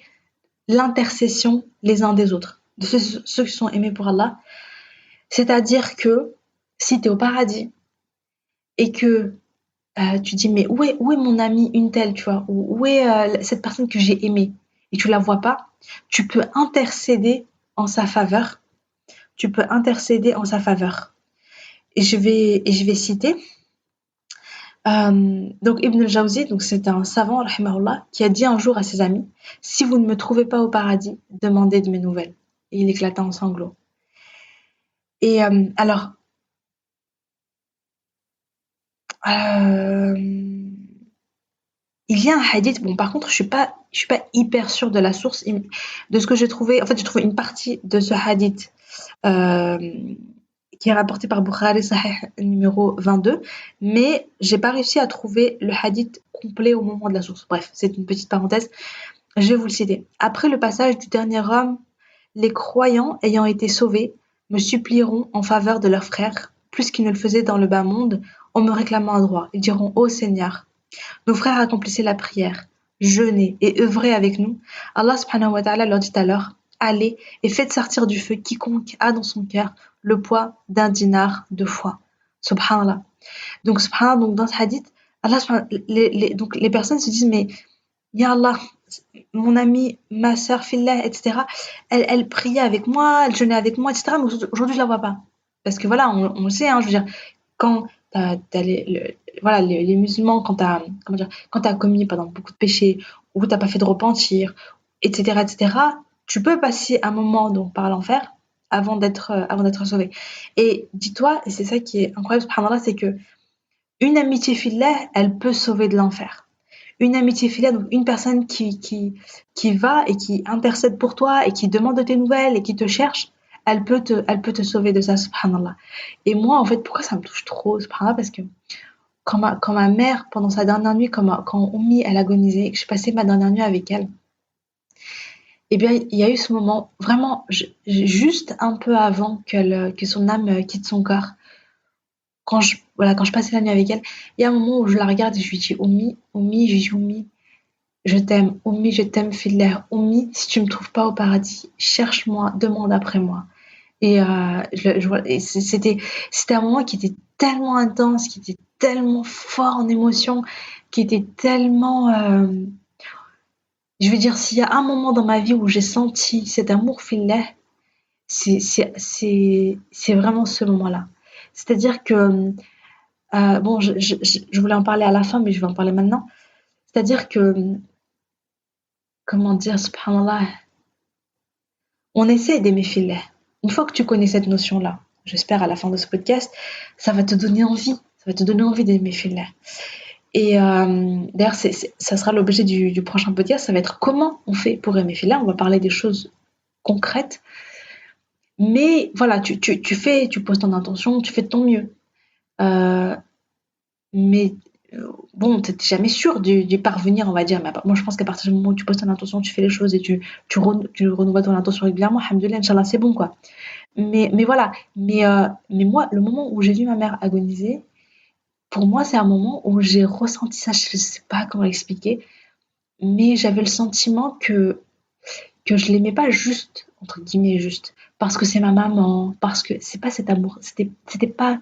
l'intercession les uns des autres, de ceux qui sont aimés pour Allah. C'est-à-dire que si tu es au paradis et que tu dis mais où est mon amie une telle, tu vois, ou où est cette personne que j'ai aimée et tu la vois pas, tu peux intercéder en sa faveur. Et je vais citer donc Ibn al-Jawzi, donc c'est un savant rahimahullah, qui a dit un jour à ses amis: si vous ne me trouvez pas au paradis, demandez de mes nouvelles. Et il éclata en sanglots. Et alors il y a un hadith, bon par contre je suis pas hyper sûre de la source, de ce que j'ai trouvé. En fait, j'ai trouvé une partie de ce hadith qui est rapporté par Bukhari, Sahih numéro 22, mais j'ai pas réussi à trouver le hadith complet au moment de la source. Bref, c'est une petite parenthèse. Je vais vous le citer. Après le passage du dernier homme, Les croyants ayant été sauvés me supplieront en faveur de leurs frères, plus qu'ils ne le faisaient dans le bas monde, en me réclamant un droit. Ils diront: Ô Seigneur, nos frères accomplissaient la prière, jeûnaient et œuvraient avec nous. Allah subhanahu wa ta'ala leur dit alors: Allez et faites sortir du feu quiconque a dans son cœur le poids d'un dinar de foi. Subhanallah. Donc, subhanallah, donc dans ce hadith, donc les personnes se disent: Mais Ya Allah, mon amie, ma sœur, fillah, etc., elle priait avec moi, elle jeûnait avec moi, etc., mais aujourd'hui, je la vois pas. Parce que voilà, on le sait, hein, je veux dire, quand t'as voilà, les musulmans, comment dire, quand t'as commis, par exemple, beaucoup de péchés, ou t'as pas fait de repentir, etc., tu peux passer un moment donc par l'enfer avant d'être sauvé. Et dis-toi, et c'est ça qui est incroyable, subhanallah, c'est que une amitié fillah, elle peut sauver de l'enfer. Une amitié filiale, donc une personne qui va et qui intercède pour toi et qui demande de tes nouvelles et qui te cherche, elle peut te sauver de ça, subhanallah. Et moi, en fait, pourquoi ça me touche trop, subhanallah, parce que quand ma mère, pendant sa dernière nuit, quand Oumi, elle agonisait, et que je passais ma dernière nuit avec elle, eh bien, il y a eu ce moment, vraiment, juste un peu avant que son âme quitte son corps, quand je passais la nuit avec elle, il y a un moment où je la regarde et je lui dis: Oumi, Oumi, je lui dis: Oumi, je t'aime, Oumi, je t'aime, fillah. Oumi, si tu me trouves pas au paradis, cherche-moi, demande après moi. Et, c'était un moment qui était tellement intense, qui était tellement fort en émotion, qui était tellement. Je veux dire, s'il y a un moment dans ma vie où j'ai senti cet amour fillah, c'est vraiment ce moment-là. C'est-à-dire que, bon, je voulais en parler à la fin, mais je vais en parler maintenant. C'est-à-dire que, comment dire, subhanallah, on essaie d'aimer filet. Une fois que tu connais cette notion-là, j'espère à la fin de ce podcast, ça va te donner envie. Ça va te donner envie d'aimer filet. Et d'ailleurs, ça sera l'objet du prochain podcast. Ça va être comment on fait pour aimer filet. On va parler des choses concrètes. Mais voilà, tu poses ton intention, tu fais de ton mieux. Euh, mais bon, t'es jamais sûr d'y parvenir, on va dire. Mais moi, je pense qu'à partir du moment où tu poses ton intention, tu fais les choses et tu renouvelles ton intention régulièrement, alhamdoulilah, Inch'Allah, c'est bon, quoi. Mais voilà. Mais moi, le moment où j'ai vu ma mère agoniser, pour moi, c'est un moment où j'ai ressenti ça. Je sais pas comment l'expliquer, mais j'avais le sentiment que je l'aimais pas juste, entre guillemets, juste, parce que c'est ma maman, parce que c'est pas cet amour, c'était pas,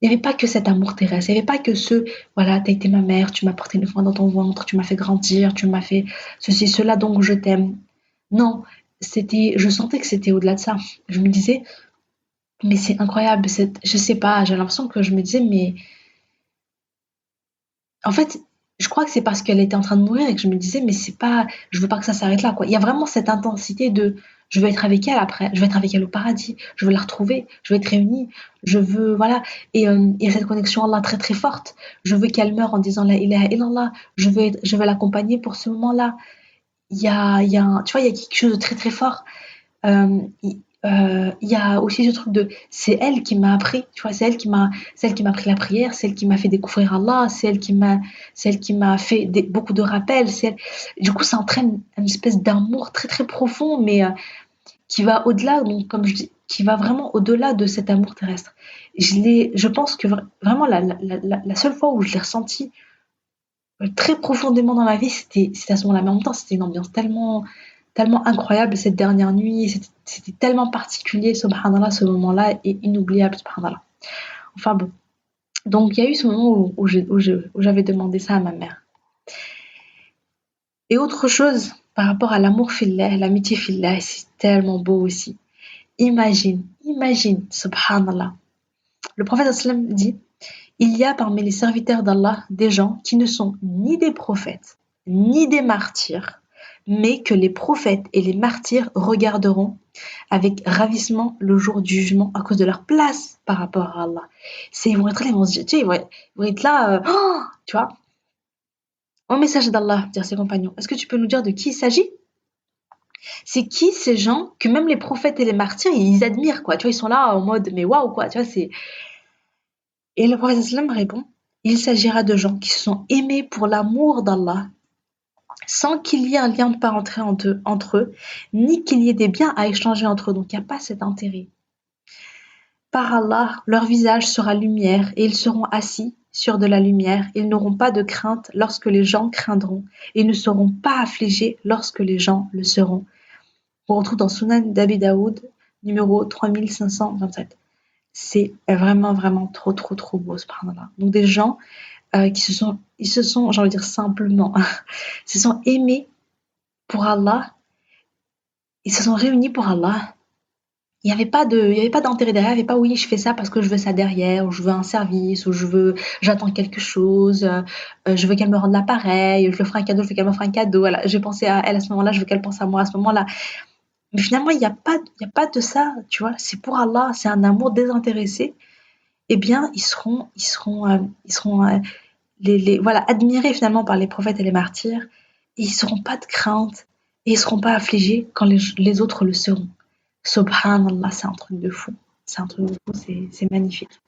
il n'y avait pas que cet amour terrestre, il n'y avait pas que voilà, t'as été ma mère, tu m'as porté une fois dans ton ventre, tu m'as fait grandir, tu m'as fait ceci, cela, donc je t'aime. Non, je sentais que c'était au-delà de ça. Je me disais, mais c'est incroyable, je sais pas, j'ai l'impression que je me disais, mais en fait, je crois que c'est parce qu'elle était en train de mourir et que je me disais, mais c'est pas, je veux pas que ça s'arrête là, quoi. Il y a vraiment cette intensité de, je veux être avec elle après, je veux être avec elle au paradis, je veux la retrouver, je veux être réunie, je veux, voilà. Et il y a cette connexion Allah très très forte. Je veux qu'elle meure en disant la ilaha illallah. Je veux l'accompagner pour ce moment-là. Tu vois, il y a quelque chose de très très fort. Il y a aussi ce truc de c'est elle qui m'a appris, tu vois, c'est elle qui m'a appris la prière, c'est elle qui m'a fait découvrir Allah, c'est elle qui m'a fait beaucoup de rappels, du coup ça entraîne une espèce d'amour très très profond, mais qui va au-delà, donc comme je dis, qui va vraiment au-delà de cet amour terrestre. Je pense que vraiment la seule fois où je l'ai ressenti très profondément dans ma vie, c'était à ce moment-là. Mais en même temps, c'était une ambiance tellement incroyable cette dernière nuit. C'était tellement particulier, subhanallah, ce moment-là, et inoubliable, subhanallah. Enfin bon. Donc, il y a eu ce moment où j'avais demandé ça à ma mère. Et autre chose, par rapport à l'amour fillah, l'amitié fillah, c'est tellement beau aussi. Imagine, subhanallah. Le prophète sallam dit: il y a parmi les serviteurs d'Allah des gens qui ne sont ni des prophètes, ni des martyrs, mais que les prophètes et les martyrs regarderont avec ravissement le jour du jugement à cause de leur place par rapport à Allah. Ils vont être là, ils vont se dire, tu sais, ils vont être là, tu vois. Au message d'Allah, dire ses compagnons, est-ce que tu peux nous dire de qui il s'agit? C'est qui ces gens que même les prophètes et les martyrs, ils admirent, quoi. Tu vois, ils sont là en mode, mais waouh, quoi. Tu vois, c'est. Et le prophète sallam répond: il s'agira de gens qui se sont aimés pour l'amour d'Allah sans qu'il y ait un lien de parenté entre eux, ni qu'il y ait des biens à échanger entre eux. Donc il n'y a pas cet intérêt. Par Allah, leur visage sera lumière et ils seront assis sur de la lumière. Ils n'auront pas de crainte lorsque les gens craindront et ne seront pas affligés lorsque les gens le seront. On retrouve dans Sunan d'Abi Daoud, numéro 3527. C'est vraiment, vraiment trop, trop, trop beau, subhanallah. Donc des gens ils se sont, j'ai envie de dire simplement, se sont aimés pour Allah, ils se sont réunis pour Allah. Il n'y avait pas d'intérêt derrière, il n'y avait pas oui, je fais ça parce que je veux ça derrière, ou je veux un service, ou j'attends quelque chose, je veux qu'elle me rende l'appareil, je lui ferai un cadeau, je veux qu'elle m'offre un cadeau, voilà, j'ai pensé à elle à ce moment-là, je veux qu'elle pense à moi à ce moment-là. Mais finalement, il y a pas de ça, tu vois, c'est pour Allah, c'est un amour désintéressé. Eh bien, voilà, admirés finalement par les prophètes et les martyrs, et ils n'auront pas de crainte, et ils ne seront pas affligés quand les autres le seront. Subhanallah, c'est un truc de fou. C'est un truc de fou, c'est magnifique.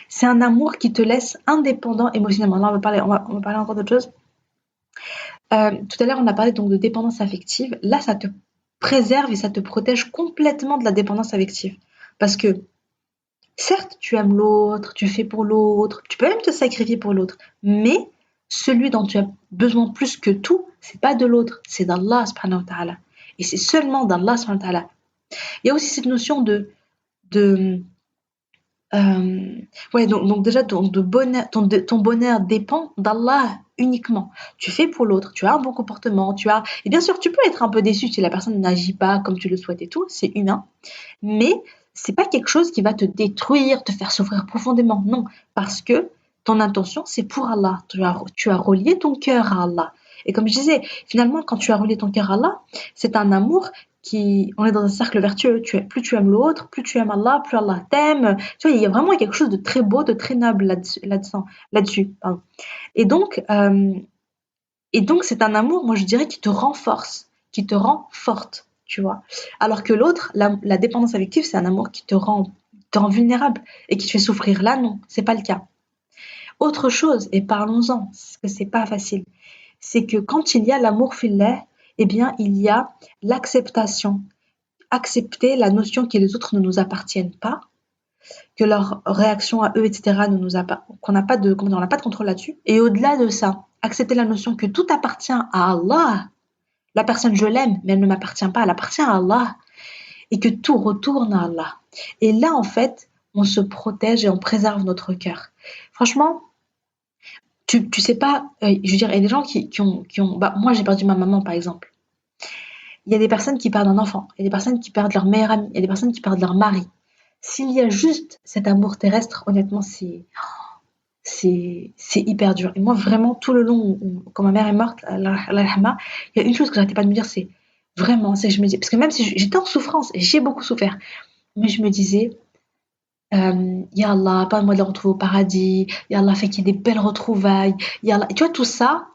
C'est un amour qui te laisse indépendant émotionnellement. Là, on va parler encore d'autre chose. Tout à l'heure, on a parlé donc de dépendance affective. Là, ça te préserve et ça te protège complètement de la dépendance affective. Parce que, certes, tu aimes l'autre, tu fais pour l'autre, tu peux même te sacrifier pour l'autre, mais celui dont tu as besoin plus que tout, c'est pas de l'autre, c'est d'Allah subhanahu wa ta'ala. Et c'est seulement d'Allah subhanahu wa ta'ala. Il y a aussi cette notion de ouais, donc déjà ton bonheur dépend d'Allah uniquement. Tu fais pour l'autre, tu as un bon comportement, et bien sûr tu peux être un peu déçu si la personne n'agit pas comme tu le souhaites et tout, c'est humain, mais c'est pas quelque chose qui va te détruire, te faire souffrir profondément, non, parce que ton intention c'est pour Allah. Tu as relié ton cœur à Allah. Et comme je disais, finalement quand tu as relié ton cœur à Allah, c'est un amour on est dans un cercle vertueux. Plus tu aimes l'autre, plus tu aimes Allah, plus Allah t'aime. Tu vois, il y a vraiment quelque chose de très beau, de très noble là-dessus. Pardon. Et donc, euh, et donc, c'est un amour, moi je dirais, qui te renforce, qui te rend forte, tu vois. Alors que l'autre, la dépendance affective, c'est un amour qui te rend vulnérable et qui te fait souffrir. Là, non, c'est pas le cas. Autre chose, et parlons-en, parce que c'est pas facile, c'est que quand il y a l'amour fillah, eh bien, il y a l'acceptation. Accepter la notion que les autres ne nous appartiennent pas, que leur réaction à eux, etc., qu'on n'a pas de, comment dire, on n'a pas de contrôle là-dessus. Et au-delà de ça, accepter la notion que tout appartient à Allah. La personne, je l'aime, mais elle ne m'appartient pas, elle appartient à Allah. Et que tout retourne à Allah. Et là, en fait, on se protège et on préserve notre cœur. Franchement, tu sais pas, je veux dire, il y a des gens bah, moi j'ai perdu ma maman par exemple. Il y a des personnes qui perdent un enfant, il y a des personnes qui perdent leur meilleur ami, il y a des personnes qui perdent leur mari. S'il y a juste cet amour terrestre, honnêtement, c'est hyper dur. Et moi, vraiment, tout le long, quand ma mère est morte, Allah yarhamha, il y a une chose que j'arrêtais pas de me dire, c'est vraiment, c'est que je me dis, parce que même si j'étais en souffrance, et j'ai beaucoup souffert, mais je me disais, Ya Allah, parle-moi de la retrouver au paradis, Ya Allah, fais qu'il y ait des belles retrouvailles, Ya Allah. Et tu vois, tout ça,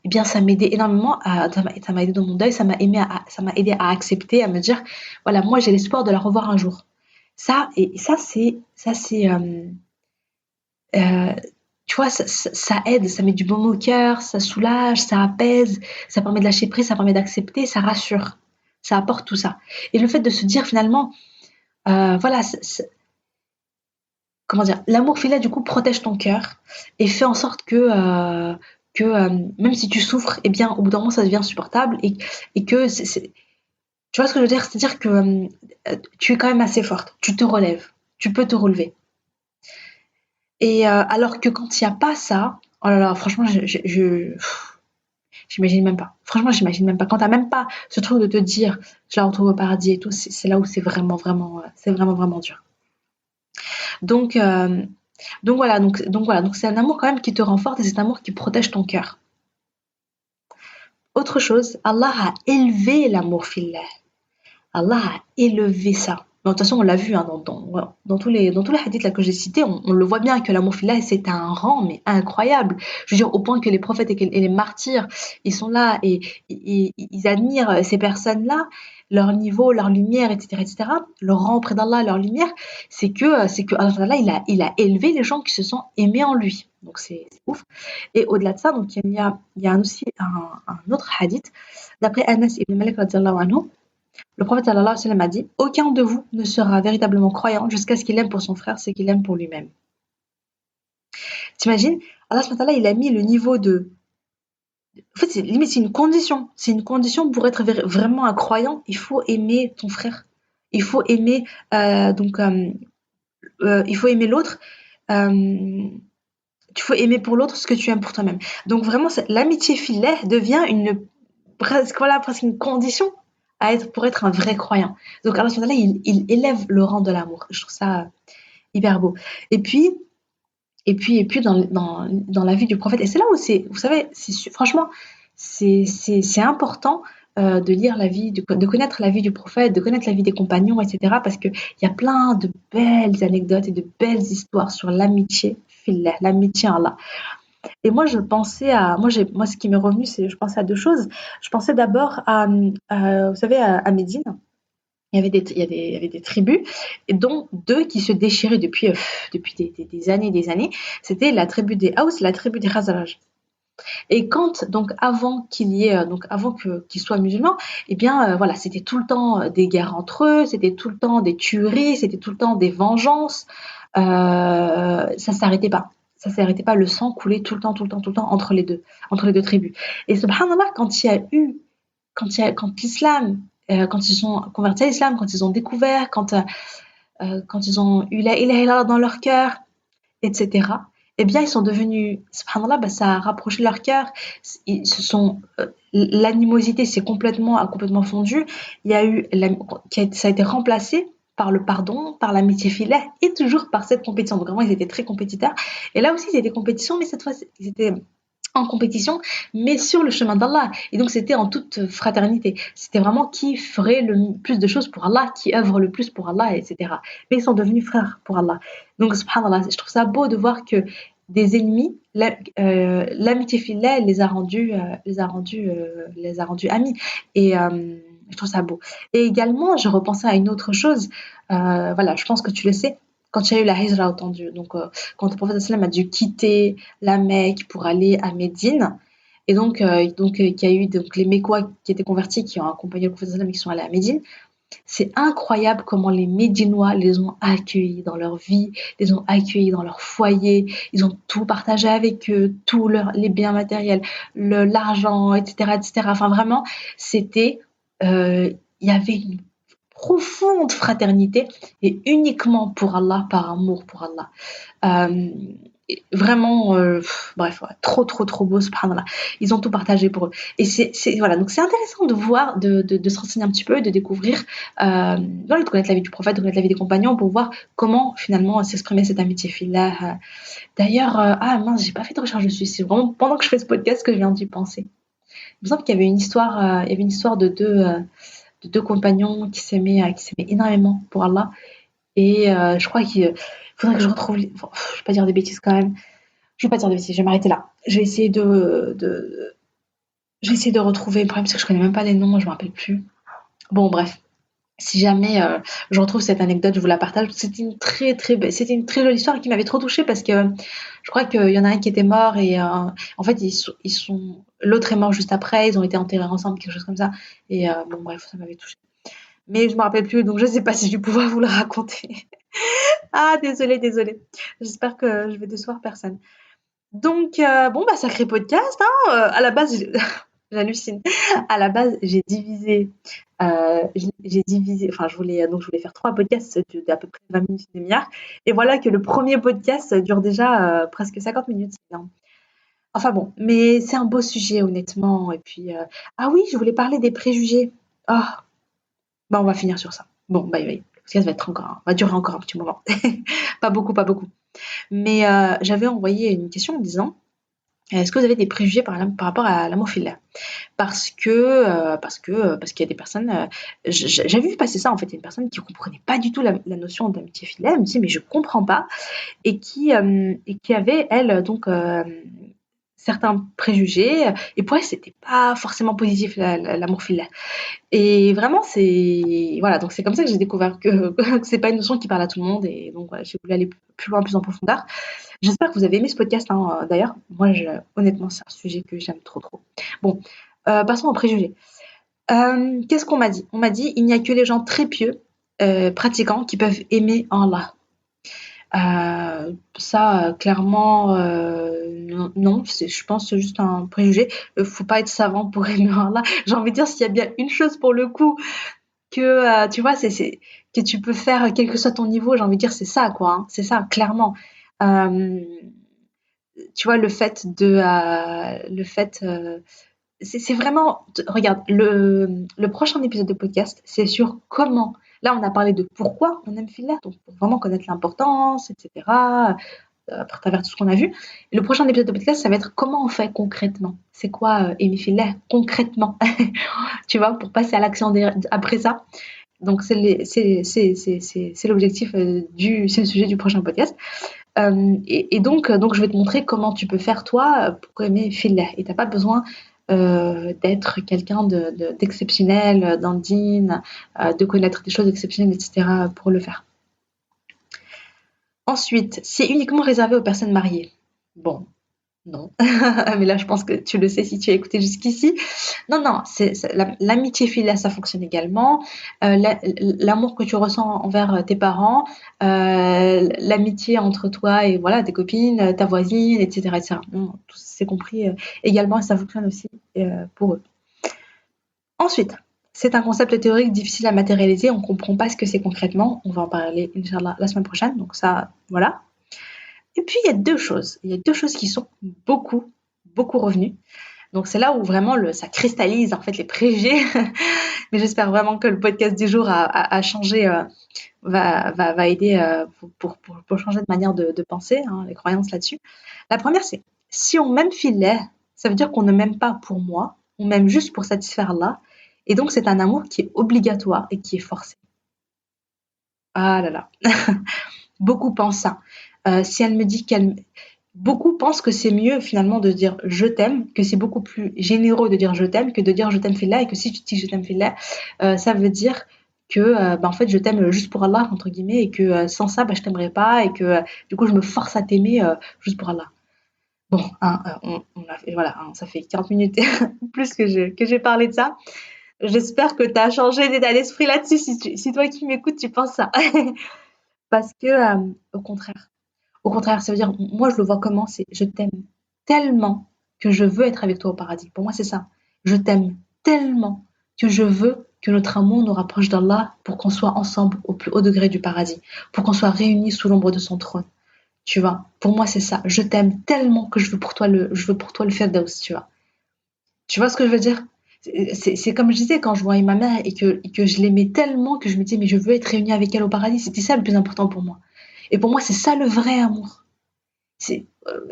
eh bien, ça m'aidait énormément, ça m'a aidé dans mon deuil, ça m'a aidé à accepter, à me dire, voilà, moi, j'ai l'espoir de la revoir un jour. Euh, tu vois, ça aide, ça met du baume au cœur, ça soulage, ça apaise, ça permet de lâcher prise, ça permet d'accepter, ça rassure, ça apporte tout ça. Et le fait de se dire finalement, voilà, comment dire, l'amour filet du coup protège ton cœur et fait en sorte que même si tu souffres, eh bien au bout d'un moment ça devient supportable et que tu vois ce que je veux dire, c'est-à-dire que tu es quand même assez forte, tu te relèves, tu peux te relever. Et alors que quand il y a pas ça, oh là là, franchement, j'imagine même pas. Franchement, j'imagine même pas. Quand t'as même pas ce truc de te dire, je la retrouve au paradis et tout, c'est là où c'est vraiment, vraiment, c'est vraiment, vraiment dur. Donc, euh, donc c'est un amour quand même qui te renforce et c'est un amour qui protège ton cœur. Autre chose, Allah a élevé l'amour fillah. Allah a élevé ça. Mais de toute façon, on l'a vu hein, dans tous les hadiths là, que j'ai cités, on le voit bien que l'amour fillah, c'est un rang mais incroyable. Je veux dire, au point que les prophètes et les martyrs, ils sont là et ils admirent ces personnes-là, leur niveau, leur lumière, etc., etc., leur rang auprès d'Allah, leur lumière, c'est que Allah, il a élevé les gens qui se sont aimés en lui. Donc c'est ouf. Et au-delà de ça, donc il y a aussi un autre hadith d'après Anas ibn Malik radiallahu anhu. Le prophète sallallahu alayhi wa sallam a dit: aucun de vous ne sera véritablement croyant jusqu'à ce qu'il aime pour son frère ce qu'il aime pour lui-même. T'imagines? Allah subhanahu wa ta'ala, il a mis le niveau de. En fait, limite, c'est une condition. C'est une condition pour être vraiment un croyant. Il faut aimer ton frère. Il faut aimer, il faut aimer l'autre. euh, Tu faut aimer pour l'autre ce que tu aimes pour toi-même. Donc vraiment, l'amitié filet devient presque une condition pour être un vrai croyant. Donc Allah subhanahu wa ta'ala, il élève le rang de l'amour. Je trouve ça hyper beau. Et puis, dans la vie du prophète, et c'est là où vous savez, franchement, c'est important de lire de connaître la vie du prophète, de connaître la vie des compagnons, etc. Parce qu'il y a plein de belles anecdotes et de belles histoires sur l'amitié fillah, l'amitié en Allah. Et moi, je pensais à, moi, ce qui m'est revenu, je pensais à deux choses. Je pensais d'abord vous savez, à Médine. Il y avait des tribus, et dont deux qui se déchiraient depuis des années et des années. C'était la tribu des Haus et la tribu des Khazraj. Et quand, donc, avant qu'il y ait, donc, avant qu'ils soient musulmans, eh bien, voilà, c'était tout le temps des guerres entre eux, c'était tout le temps des tueries, c'était tout le temps des vengeances. Ça s'arrêtait pas. Ça s'arrêtait pas. Le sang coulait tout le temps, tout le temps, tout le temps entre les deux tribus. Et subhanallah, quand l'islam, quand ils sont convertis à l'islam, quand ils ont découvert, quand ils ont eu la ilaha illallah dans leur cœur, etc. Eh bien, ils sont devenus, subhanallah, ça a rapproché leur cœur. L'animosité a complètement fondu. Il y a eu, ça a été remplacé par le pardon, par l'amitié filaire et toujours par cette compétition. Donc vraiment, ils étaient très compétiteurs. Et là aussi, c'était compétition, mais cette fois, ils étaient en compétition, mais sur le chemin d'Allah. Et donc, c'était en toute fraternité. C'était vraiment qui ferait le plus de choses pour Allah, qui œuvre le plus pour Allah, etc. Mais ils sont devenus frères pour Allah. Donc, subhanallah, je trouve ça beau de voir que des ennemis, l'amitié fillah, les a rendus amis. Et je trouve ça beau. Et également, je repensais à une autre chose. Voilà, je pense que tu le sais. Quand il y a eu la hijra, entendu. Donc, quand le prophète sallam a dû quitter la Mecque pour aller à Médine, et qu'il y a eu donc, les Mécois qui étaient convertis, qui ont accompagné le prophète sallam et qui sont allés à Médine. C'est incroyable comment les Médinois les ont accueillis dans leur vie, les ont accueillis dans leur foyer, ils ont tout partagé avec eux, tous les biens matériels, l'argent, etc., etc. Enfin, vraiment, il y avait une profonde fraternité et uniquement pour Allah, par amour pour Allah. Euh, Vraiment, bref, ouais, trop, trop, trop beau, subhanallah. Ils ont tout partagé pour eux. Et voilà, donc c'est intéressant de voir, de se renseigner un petit peu, de découvrir, voilà, de connaître la vie du prophète, de connaître la vie des compagnons pour voir comment finalement s'exprimait cette amitié fille-là. D'ailleurs, ah mince, j'ai pas fait de recherche dessus. C'est vraiment pendant que je fais ce podcast que je viens d'y penser. Il me semble qu'il y avait il y avait une histoire de deux compagnons qui s'aimaient énormément pour Allah. Et je crois qu'il faudrait que je retrouve. Bon, je vais pas dire des bêtises quand même. Je vais pas dire des bêtises. Je vais m'arrêter là. Je vais essayer de retrouver. Le problème c'est que je connais même pas les noms. Je me rappelle plus. Bon bref. Si jamais je retrouve cette anecdote, je vous la partage. C'était une très jolie histoire qui m'avait trop touchée parce que je crois qu'il y en a un qui était mort et en fait l'autre est mort juste après. Ils ont été enterrés ensemble, quelque chose comme ça. Et bon bref, ça m'avait touchée. Mais je me rappelle plus, donc je sais pas si je vais pouvoir vous le raconter. Ah, désolée, désolée. J'espère que je vais décevoir personne. Donc, bon, bah, sacré podcast, hein. À la base, j'hallucine. À la base, j'ai divisé, enfin, je voulais faire 3 podcasts d'à peu près 20 minutes, une demi-heure. Et voilà que le premier podcast dure déjà presque 50 minutes. C'est énorme. Enfin bon, mais c'est un beau sujet, honnêtement. Et puis, ah oui, je voulais parler des préjugés. Ah, bah, on va finir sur ça. Bon, bye bye. Le podcast va durer encore un petit moment. Pas beaucoup, pas beaucoup. Mais j'avais envoyé une question en disant est-ce que vous avez des préjugés par rapport à l'amour filial? Parce qu'il y a des personnes. J'avais vu passer ça en fait. Il y a une personne qui ne comprenait pas du tout la notion d'amitié filiale. Elle me dit mais je comprends pas et qui avait elle donc certains préjugés et pour elle c'était pas forcément positif l'amour filial. Et vraiment, voilà, donc c'est comme ça que j'ai découvert que c'est pas une notion qui parle à tout le monde et donc voilà, j'ai voulu aller plus loin, plus en profondeur. J'espère que vous avez aimé ce podcast, hein, d'ailleurs. Moi, honnêtement, c'est un sujet que j'aime trop, trop. Bon, passons aux préjugés. Qu'est-ce qu'on m'a dit? On m'a dit, il n'y a que les gens très pieux, pratiquants, qui peuvent aimer Allah. Ça, clairement, non, je pense que c'est juste un préjugé. Faut pas être savant pour aimer Allah. J'ai envie de dire, s'il y a bien une chose pour le coup que, tu vois, que tu peux faire, quel que soit ton niveau, j'ai envie de dire, c'est ça, quoi, hein. C'est ça, clairement. Euh, Tu vois, c'est vraiment, regarde, le prochain épisode de podcast, c'est sur comment. Là, on a parlé de pourquoi on aime Fillaire, donc pour vraiment connaître l'importance, etc., à travers tout ce qu'on a vu. Et le prochain épisode de podcast, ça va être comment on fait concrètement. C'est quoi aimer Fillaire concrètement, tu vois, pour passer à l'action après ça. Donc, c'est l'objectif c'est le sujet du prochain podcast. Donc, je vais te montrer comment tu peux faire toi pour aimer Fillah. Et t'as pas besoin d'être quelqu'un d'exceptionnel, d'indine, de connaître des choses exceptionnelles, etc. pour le faire. Ensuite, c'est uniquement réservé aux personnes mariées. Bon, non. Mais là, je pense que tu le sais si tu as écouté jusqu'ici. Non, non, l'amitié filiale, ça fonctionne également. L'amour que tu ressens envers tes parents, l'amitié entre toi et voilà, tes copines, ta voisine, etc. etc. Non, tout c'est compris également et ça fonctionne aussi pour eux. Ensuite, c'est un concept théorique difficile à matérialiser. On ne comprend pas ce que c'est concrètement. On va en parler, Inch'Allah, la semaine prochaine. Donc ça, voilà. Et puis, il y a deux choses. Il y a deux choses qui sont beaucoup, beaucoup revenues. Donc, c'est là où vraiment ça cristallise en fait les préjugés. Mais j'espère vraiment que le podcast du jour a changé, va aider pour changer de manière de penser, hein, les croyances là-dessus. La première, c'est si on m'aime filet, ça veut dire qu'on ne m'aime pas pour moi, on m'aime juste pour satisfaire Allah. Et donc, c'est un amour qui est obligatoire et qui est forcé. Ah là là. Beaucoup pensent ça. Si elle me dit beaucoup pensent que c'est mieux finalement de dire je t'aime, que c'est beaucoup plus généreux de dire je t'aime que de dire je t'aime fillah, et que si tu dis je t'aime fillah, ça veut dire que en fait je t'aime juste pour Allah entre guillemets et que sans ça je t'aimerais pas et que du coup je me force à t'aimer juste pour Allah. Bon, hein, voilà, hein, ça fait 40 minutes plus que j'ai parlé de ça. J'espère que tu as changé d'état d'esprit là-dessus si toi qui m'écoutes tu penses ça. Parce que au contraire, ça veut dire, moi je le vois comment, c'est je t'aime tellement que je veux être avec toi au paradis. Pour moi, c'est ça. Je t'aime tellement que je veux que notre amour nous rapproche d'Allah pour qu'on soit ensemble au plus haut degré du paradis, pour qu'on soit réunis sous l'ombre de son trône. Tu vois, pour moi, c'est ça. Je t'aime tellement que je veux pour toi le Firdaus, tu vois. Tu vois ce que je veux dire? C'est comme je disais quand je voyais ma mère et que je l'aimais tellement que je me disais, mais je veux être réunie avec elle au paradis. C'était ça le plus important pour moi. Et pour moi, c'est ça le vrai amour.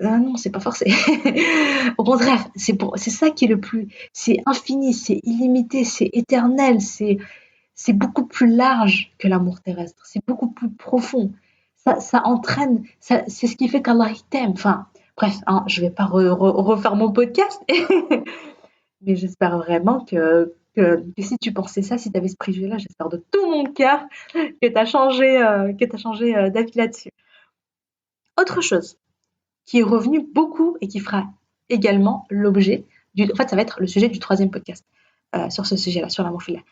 Non, c'est pas forcé. Au contraire, c'est ça qui est le plus, c'est infini, c'est illimité, c'est éternel, c'est beaucoup plus large que l'amour terrestre, c'est beaucoup plus profond. Ça entraîne, c'est ce qui fait qu'Allah il t'aime. Enfin, bref, hein, je vais pas refaire mon podcast, mais j'espère vraiment que si tu pensais ça, si tu avais ce préjugé-là, j'espère de tout mon cœur que tu as changé d'avis là-dessus. Autre chose qui est revenu beaucoup et qui fera également l'objet en fait, ça va être le sujet du troisième podcast sur ce sujet-là, sur l'amour filaire.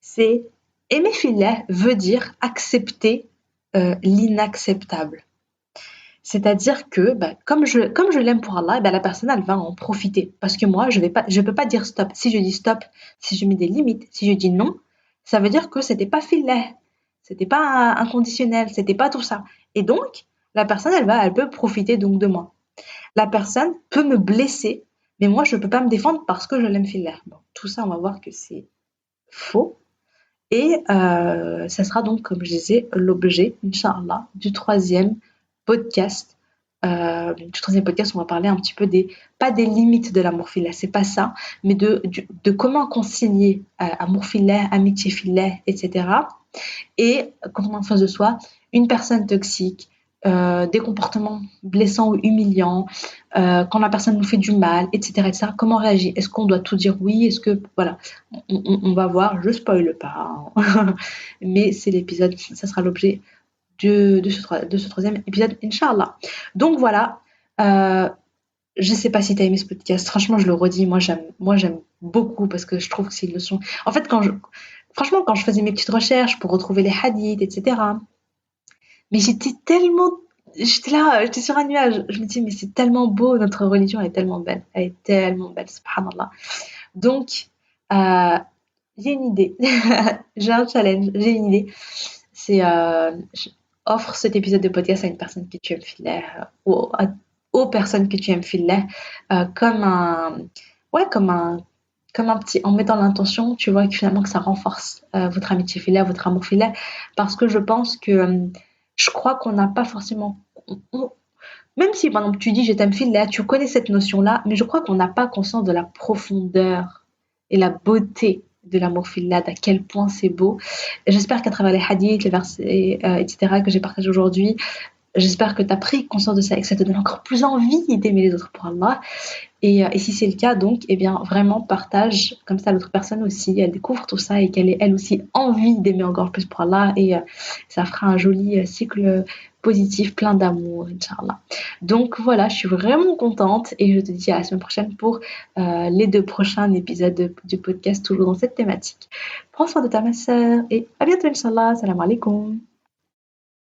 C'est aimer filaire veut dire accepter l'inacceptable. C'est-à-dire que, comme je l'aime pour Allah, la personne, elle va en profiter. Parce que moi, je peux pas dire stop. Si je dis stop, si je mets des limites, si je dis non, ça veut dire que c'était pas filaire, c'était pas inconditionnel, c'était pas tout ça. Et donc, la personne, elle peut profiter donc de moi. La personne peut me blesser, mais moi, je ne peux pas me défendre parce que je l'aime filaire. Bon, tout ça, on va voir que c'est faux. Et ça sera donc, comme je disais, l'objet, Inch'Allah, du troisième podcast. On va parler un petit peu pas des limites de l'amour filaire, c'est pas ça, mais de comment concilier amour filaire, amitié filaire, etc. Et quand on est en face de soi, une personne toxique, des comportements blessants ou humiliants, quand la personne nous fait du mal, etc., etc. Comment réagir? Est-ce qu'on doit tout dire oui? Est-ce que voilà, on va voir. Je spoile pas, hein. Mais c'est l'épisode, ça sera l'objet de ce troisième épisode, Inch'Allah. Donc voilà, euh, je sais pas si tu as aimé ce podcast. Franchement, je le redis, moi j'aime beaucoup parce que je trouve que c'est une leçon. En fait, franchement, quand je faisais mes petites recherches pour retrouver les hadiths, etc., mais j'étais là, j'étais sur un nuage. Je me dis, mais c'est tellement beau, notre religion elle est tellement belle. Elle est tellement belle, subhanallah. Donc, euh, j'ai une idée. J'ai un challenge, j'ai une idée. Je offre cet épisode de podcast à une personne que tu aimes filer, aux personnes que tu aimes filer, comme ouais, comme un petit, en mettant l'intention, tu vois, que finalement que ça renforce votre amitié filaire, votre amour filaire, parce que je pense que je crois qu'on n'a pas forcément, même si par exemple tu dis je t'aime filaire, tu connais cette notion-là, mais je crois qu'on n'a pas conscience de la profondeur et la beauté de l'amour filaire, d'à quel point c'est beau. Et j'espère qu'à travers les hadiths, les versets, etc., que j'ai partagé aujourd'hui, j'espère que tu as pris conscience de ça et que ça te donne encore plus envie d'aimer les autres pour Allah. Et si c'est le cas, donc, eh bien, vraiment partage, comme ça l'autre personne aussi, elle découvre tout ça et qu'elle ait elle aussi envie d'aimer encore plus pour Allah. Et ça fera un joli cycle positif, plein d'amour, Inch'Allah. Donc voilà, je suis vraiment contente et je te dis à la semaine prochaine pour les 2 prochains épisodes du podcast, toujours dans cette thématique. Prends soin de ta ma sœur et à bientôt, Inch'Allah. Salam alaikum.